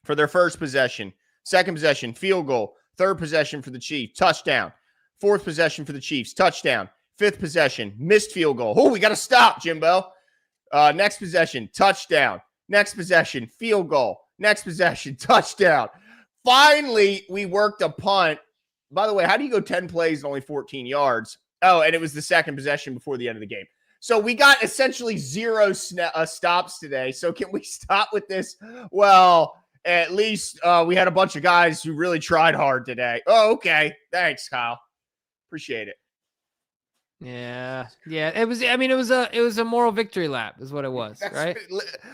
for their first possession, second possession, field goal, third possession for the Chiefs, touchdown, fourth possession for the Chiefs, touchdown, fifth possession, missed field goal. Oh, we got to stop, Jimbo. Next possession, touchdown. Next possession, field goal. Next possession, touchdown. Finally, we worked a punt. By the way, how do you go 10 plays and only 14 yards? Oh, and it was the second possession before the end of the game. So we got essentially zero stops today. So can we stop with this? Well, at least we had a bunch of guys who really tried hard today. Oh, okay. Thanks, Kyle. Appreciate it. Yeah. It was. I mean, it was a moral victory lap, is what it was, right?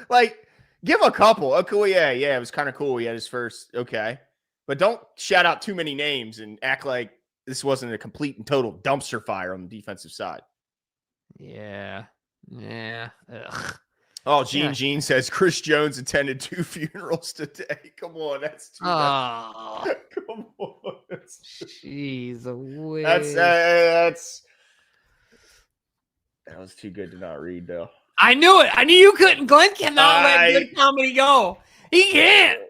Like, give a couple. Okay, yeah. It was kind of cool. He had his first. Okay, but don't shout out too many names and act like this wasn't a complete and total dumpster fire on the defensive side. Yeah. Ugh. Oh, Gene says Chris Jones attended 2 funerals today. Come on, that's too much. Come on. Jeez, that was too good to not read, though. I knew it. I knew you couldn't. Glenn cannot let good comedy go. He can't.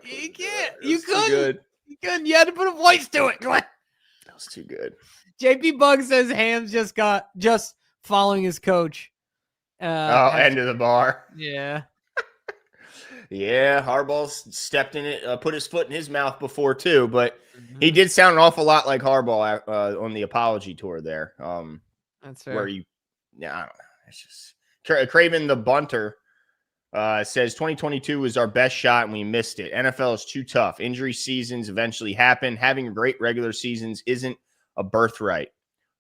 He can't. You couldn't. You couldn't. You had to put a voice to it, Glenn. That was too good. JP Bug says Hams just following his coach. End of the bar. Yeah. Yeah, Harbaugh stepped in it, put his foot in his mouth before too, but he did sound an awful lot like Harbaugh on the apology tour there. That's fair. Where I don't know. It's just Craven the Bunter says 2022 was our best shot and we missed it. NFL is too tough. Injury seasons eventually happen. Having great regular seasons isn't a birthright.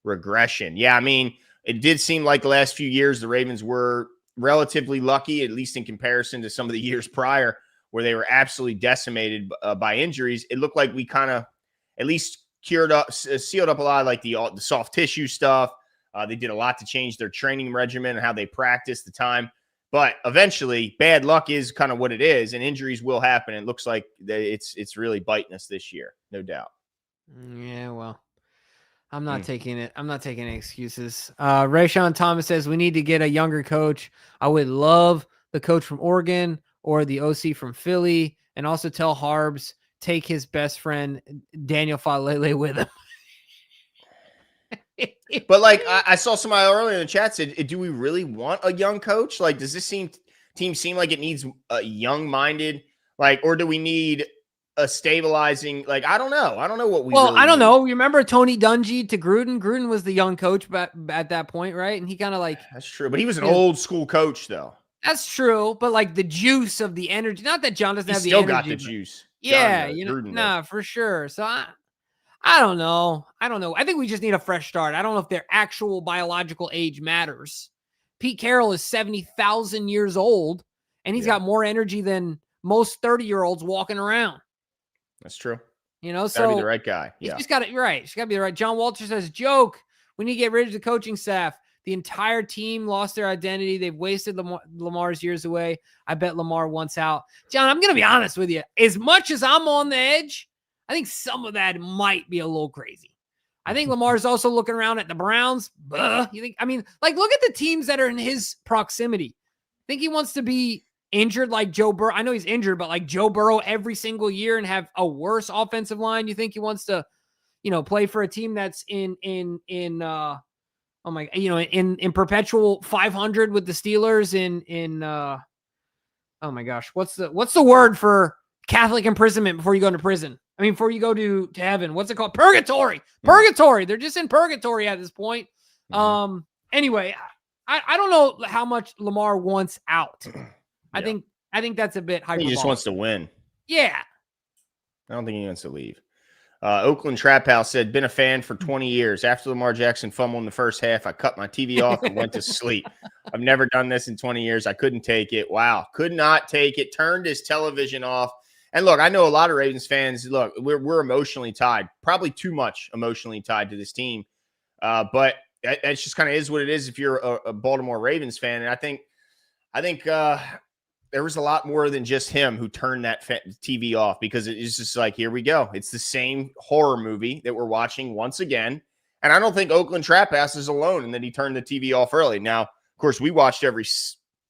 Regression. Yeah, I mean, it did seem like the last few years the Ravens were relatively lucky, at least in comparison to some of the years prior where they were absolutely decimated by injuries. It looked like we kind of at least sealed up a lot of like the soft tissue stuff. They did a lot to change their training regimen and how they practice the time. But eventually, bad luck is kind of what it is, and injuries will happen. It looks like it's really biting us this year, no doubt. Yeah, well, I'm not taking it. I'm not taking any excuses. Rayshawn Thomas says we need to get a younger coach. I would love the coach from Oregon or the OC from Philly, and also tell Harbs take his best friend Daniel Falele with him. But like I saw somebody earlier in the chat said, do we really want a young coach? Like, does this team seem like it needs a young-minded, like, or do we need a stabilizing? Like, I don't know. I don't know what we. Well, really I don't need. know. You remember Tony Dungy to Gruden? Gruden was the young coach at that point, right? And he kind of like that's true, but he was an old school coach, though. That's true, but like the juice of the energy. Not that John doesn't have the energy. Still got the juice. Yeah, Gruden for sure. So I don't know. I think we just need a fresh start. I don't know if their actual biological age matters. Pete Carroll is 70,000 years old, and he's got more energy than most 30-year-olds walking around. That's true. So gotta be the right guy. Yeah, he's got it right. He's got to be the right. John Walter says, "Joke. We need to get rid of the coaching staff. The entire team lost their identity. They've wasted Lamar's years away. I bet Lamar wants out." John, I'm going to be honest with you. As much as I'm on the edge, I think some of that might be a little crazy. I think Lamar's also looking around at the Browns. You think? I mean, like, look at the teams that are in his proximity. Think he wants to be injured like Joe Burrow? I know he's injured, but like Joe Burrow every single year and have a worse offensive line. You think he wants to play for a team that's in perpetual 500 with the Steelers oh my gosh, what's the word for Catholic imprisonment before you go into prison? I mean, before you go to heaven, what's it called? Purgatory. Purgatory. They're just in purgatory at this point. Anyway, I don't know how much Lamar wants out. I think that's a bit hyperbolic. He just wants to win. Yeah. I don't think he wants to leave. Oakland Trap House said, been a fan for 20 years. After Lamar Jackson fumbled in the first half, I cut my TV off and went to sleep. I've never done this in 20 years. I couldn't take it. Wow. Could not take it. Turned his television off. And look, I know a lot of Ravens fans, look, we're emotionally tied, probably too much emotionally tied to this team. But that just kind of is what it is if you're a Baltimore Ravens fan. And I think there was a lot more than just him who turned that TV off, because it's just like, here we go. It's the same horror movie that we're watching once again. And I don't think Oakland Trap House is alone in that he turned the TV off early. Now, of course, we watched every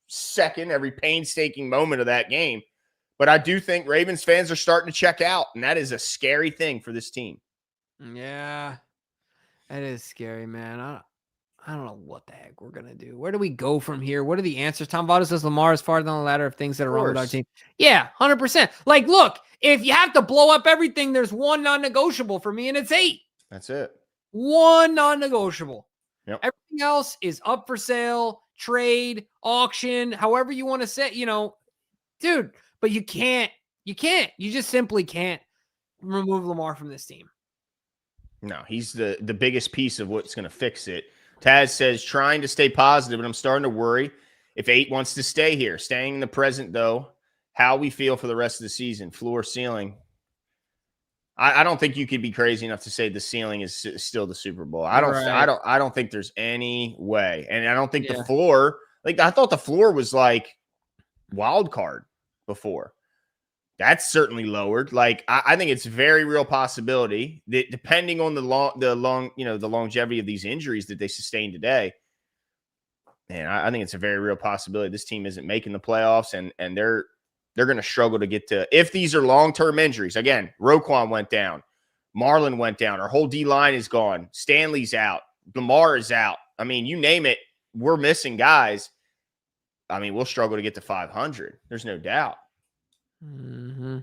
second, every painstaking moment of that game. But I do think Ravens fans are starting to check out, and that is a scary thing for this team. Yeah, that is scary, man. I don't know what the heck we're going to do. Where do we go from here? What are the answers? Tom Votto says Lamar is farther down the ladder of things that are wrong with our team. Yeah, 100%. Like, look, if you have to blow up everything, there's one non-negotiable for me, and it's 8. That's it. One non-negotiable. Yep. Everything else is up for sale, trade, auction, however you want to say, dude, but you just simply can't remove Lamar from this team. No, he's the biggest piece of what's going to fix it. Taz says, trying to stay positive, and I'm starting to worry if 8 wants to stay here. Staying in the present, though, how we feel for the rest of the season, floor, ceiling. I don't think you could be crazy enough to say the ceiling is still the Super Bowl. I don't think there's any way. And I don't think the floor, like, I thought the floor was like wild card before. That's certainly lowered. Like, I think it's a very real possibility that, depending on the longevity of these injuries that they sustained today, and I think it's a very real possibility this team isn't making the playoffs, and they're going to struggle to get to, if these are long-term injuries. Again, Roquan went down, Marlon went down, our whole D-line is gone, Stanley's out, Lamar is out. I mean, you name it, we're missing guys. I mean, we'll struggle to get to 500. There's no doubt. Mm-hmm.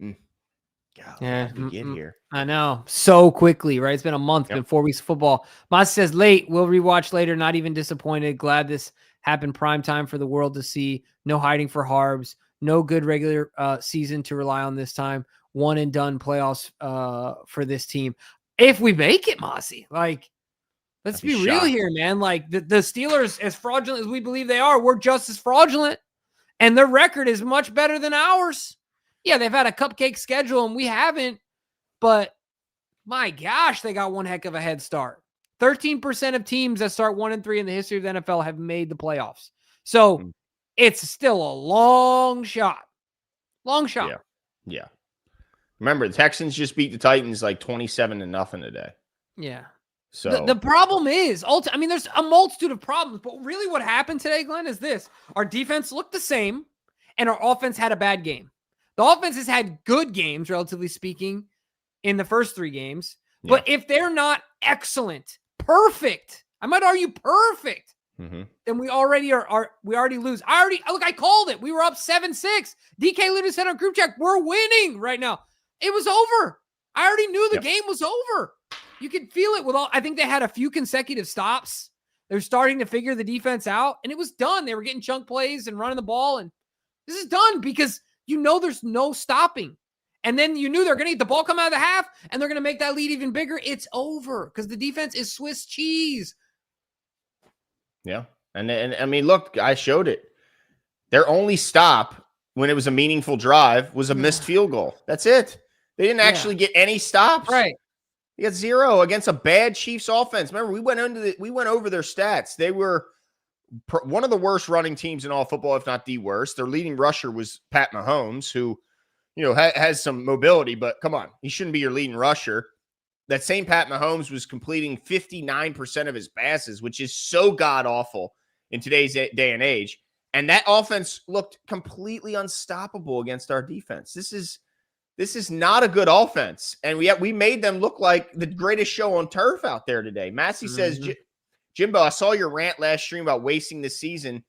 God, how did we get here? I know, so quickly, right? It's been a month, been 4 weeks of football. Mas says, late, we'll rewatch later, not even disappointed. Glad this happened prime time for the world to see. No hiding for Harbs. No good regular season to rely on this time. One and done playoffs for this team. If we make it, Mossy, like, let's be real here, man. Like, the Steelers, as fraudulent as we believe they are, we're just as fraudulent. And their record is much better than ours. Yeah, they've had a cupcake schedule and we haven't. But my gosh, they got one heck of a head start. 13% of teams that start 1-3 in the history of the NFL have made the playoffs. So it's still a long shot. Long shot. Yeah. Remember, the Texans just beat the Titans like 27-0 today. Yeah. So the problem is, I mean, there's a multitude of problems, but really what happened today, Glenn, is this. Our defense looked the same, and our offense had a bad game. The offense has had good games, relatively speaking, in the first 3 games. Yeah. But if they're not excellent, perfect, I might argue perfect, then we already we already lose. I called it. We were up 7-6. DK Luda said on group chat, we're winning right now. It was over. I already knew the game was over. You could feel it with I think they had a few consecutive stops. They're starting to figure the defense out, and it was done. They were getting chunk plays and running the ball, and this is done because there's no stopping. And then they're going to get the ball come out of the half, and they're going to make that lead even bigger. It's over because the defense is Swiss cheese. Yeah. And I mean, look, I showed it. Their only stop when it was a meaningful drive was a missed field goal. That's it. They didn't actually get any stops. Right. They got 0 against a bad Chiefs offense. Remember, we went over their stats. They were one of the worst running teams in all football, if not the worst. Their leading rusher was Pat Mahomes, who, has some mobility, but come on, he shouldn't be your leading rusher. That same Pat Mahomes was completing 59% of his passes, which is so god-awful in today's day and age. And that offense looked completely unstoppable against our defense. This This is not a good offense. And we made them look like the greatest show on turf out there today. Massey says, Jimbo, I saw your rant last stream about wasting the season,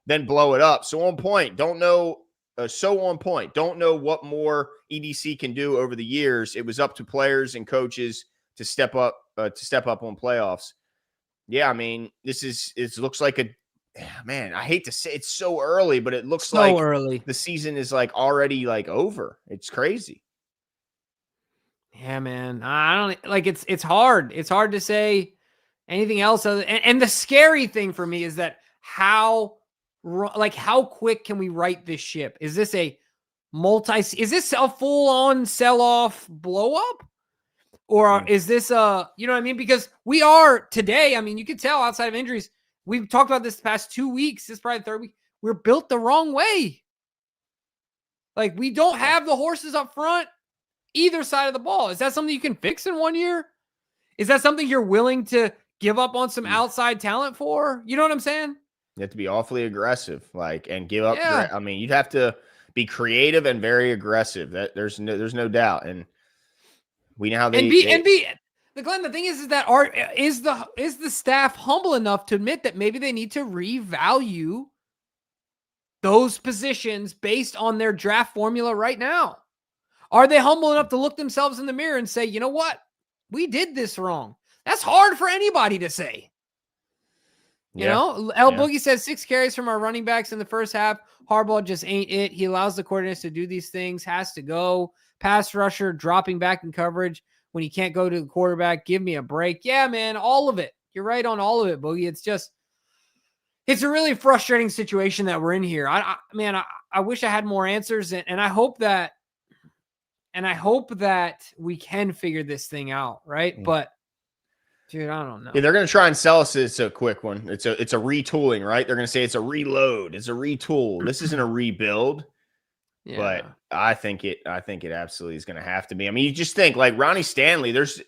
then blow it up. So on point. Don't know. So on point. Don't know what more EDC can do over the years. It was up to players and coaches to step up on playoffs. Yeah, I mean, it looks like man, I hate to say it's so early, but it looks like early. The season is like already like over. It's crazy. Yeah, man. I don't like it's hard. It's hard to say anything else and the scary thing for me is that how quick can we right this ship? Is this a full-on sell-off blow-up? Or is this you know what I mean? Because we are today, I mean, you can tell outside of injuries, we've talked about this the past 2 weeks, this is probably the third week, we're built the wrong way. Like, we don't have the horses up front either side of the ball. Is that something you can fix in 1 year? Is that something you're willing to give up on some outside talent for? You know what I'm saying? You have to be awfully aggressive, and give up. Yeah. I mean, you'd have to be creative and very aggressive. That there's no doubt. And we know how Glenn, the thing is that is the staff humble enough to admit that maybe they need to revalue those positions based on their draft formula right now? Are they humble enough to look themselves in the mirror and say, you know what? We did this wrong. That's hard for anybody to say. You know, Boogie says 6 carries from our running backs in the first half. Harbaugh just ain't it. He allows the coordinators to do these things, has to go. Pass rusher dropping back in coverage when he can't go to the quarterback. Give me a break. Yeah, man, all of it. You're right on all of it, Boogie. It's a really frustrating situation that we're in here. I wish I had more answers, and I hope that we can figure this thing out, right? But dude, I don't know. Yeah, they're going to try and sell us. It's a quick one. It's a retooling, right? They're going to say it's a reload. It's a retool. This isn't a rebuild. Yeah. But I think it absolutely is going to have to be. I mean, you just think like Ronnie Stanley, there's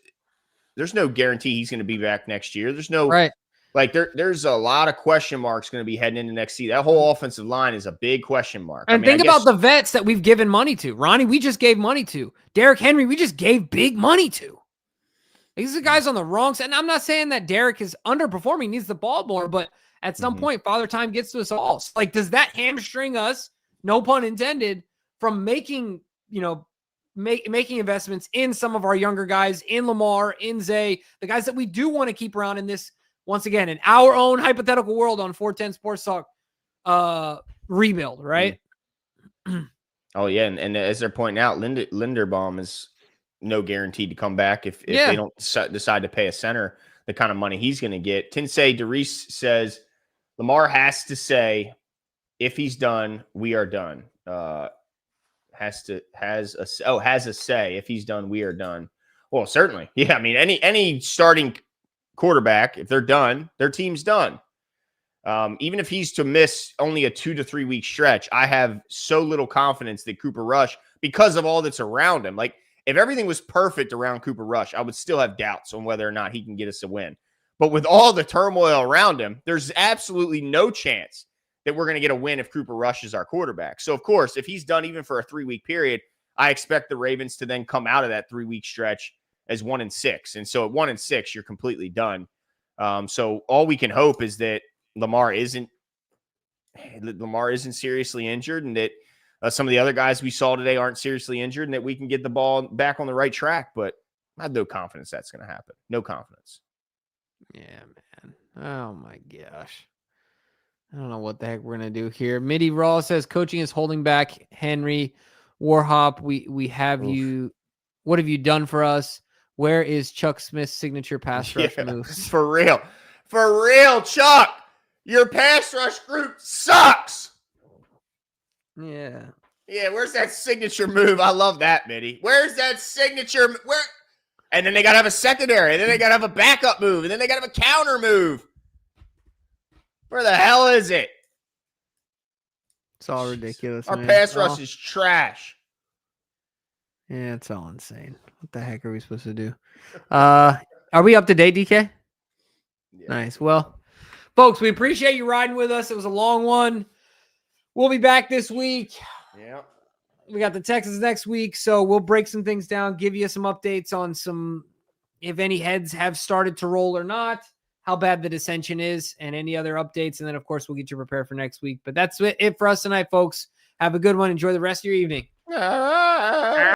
no guarantee he's going to be back next year. There's no there's a lot of question marks going to be heading into next season. That whole offensive line is a big question mark. And think about the vets that we've given money to. Ronnie, we just gave money to. Derrick Henry, we just gave big money to. These are guys on the wrong side. And I'm not saying that Derrick is underperforming, needs the ball more, but at some point, Father Time gets to us all. So, like, does that hamstring us, no pun intended, from making, making investments in some of our younger guys, in Lamar, in Zay, the guys that we do want to keep around in this, once again, in our own hypothetical world on 410 Sports Talk rebuild, right? Oh, yeah. And as they're pointing out, Linderbaum is no guarantee to come back if they don't decide to pay a center the kind of money he's going to get. Tinsei DeReese says Lamar has to say, if he's done, we are done. Has a say. If he's done, we are done. Well, certainly. Yeah. I mean, any starting quarterback, if they're done, their team's done. Even if he's to miss only a 2 to 3 week stretch, I have so little confidence that Cooper Rush, because of all that's around him, like, if everything was perfect around Cooper Rush, I would still have doubts on whether or not he can get us a win. But with all the turmoil around him, there's absolutely no chance that we're going to get a win if Cooper Rush is our quarterback. So, of course, if he's done even for a 3-week period, I expect the Ravens to then come out of that 3-week stretch as 1-6. And so at 1-6, you're completely done. So all we can hope is that Lamar isn't seriously injured, and that some of the other guys we saw today aren't seriously injured, and that we can get the ball back on the right track. But I have no confidence that's going to happen. No confidence. Yeah, man. Oh, my gosh. I don't know what the heck we're going to do here. Mitty Raw says coaching is holding back Henry. Warhop, we have you. What have you done for us? Where is Chuck Smith's signature pass rush moves? For real. For real, Chuck. Your pass rush group sucks. Yeah. Yeah, where's that signature move? I love that, Mitty. Where's that signature? And then they got to have a secondary. And then they got to have a backup move. And then they got to have a counter move. Where the hell is it? It's all ridiculous. Our pass rush is trash. Yeah, it's all insane. What the heck are we supposed to do? Are we up to date, DK? Yeah. Nice. Well, folks, we appreciate you riding with us. It was a long one. We'll be back this week. Yeah. We got the Texans next week, so we'll break some things down, give you some updates on if any heads have started to roll or not, how bad the dissension is, and any other updates. And then, of course, we'll get you prepared for next week. But that's it for us tonight, folks. Have a good one. Enjoy the rest of your evening.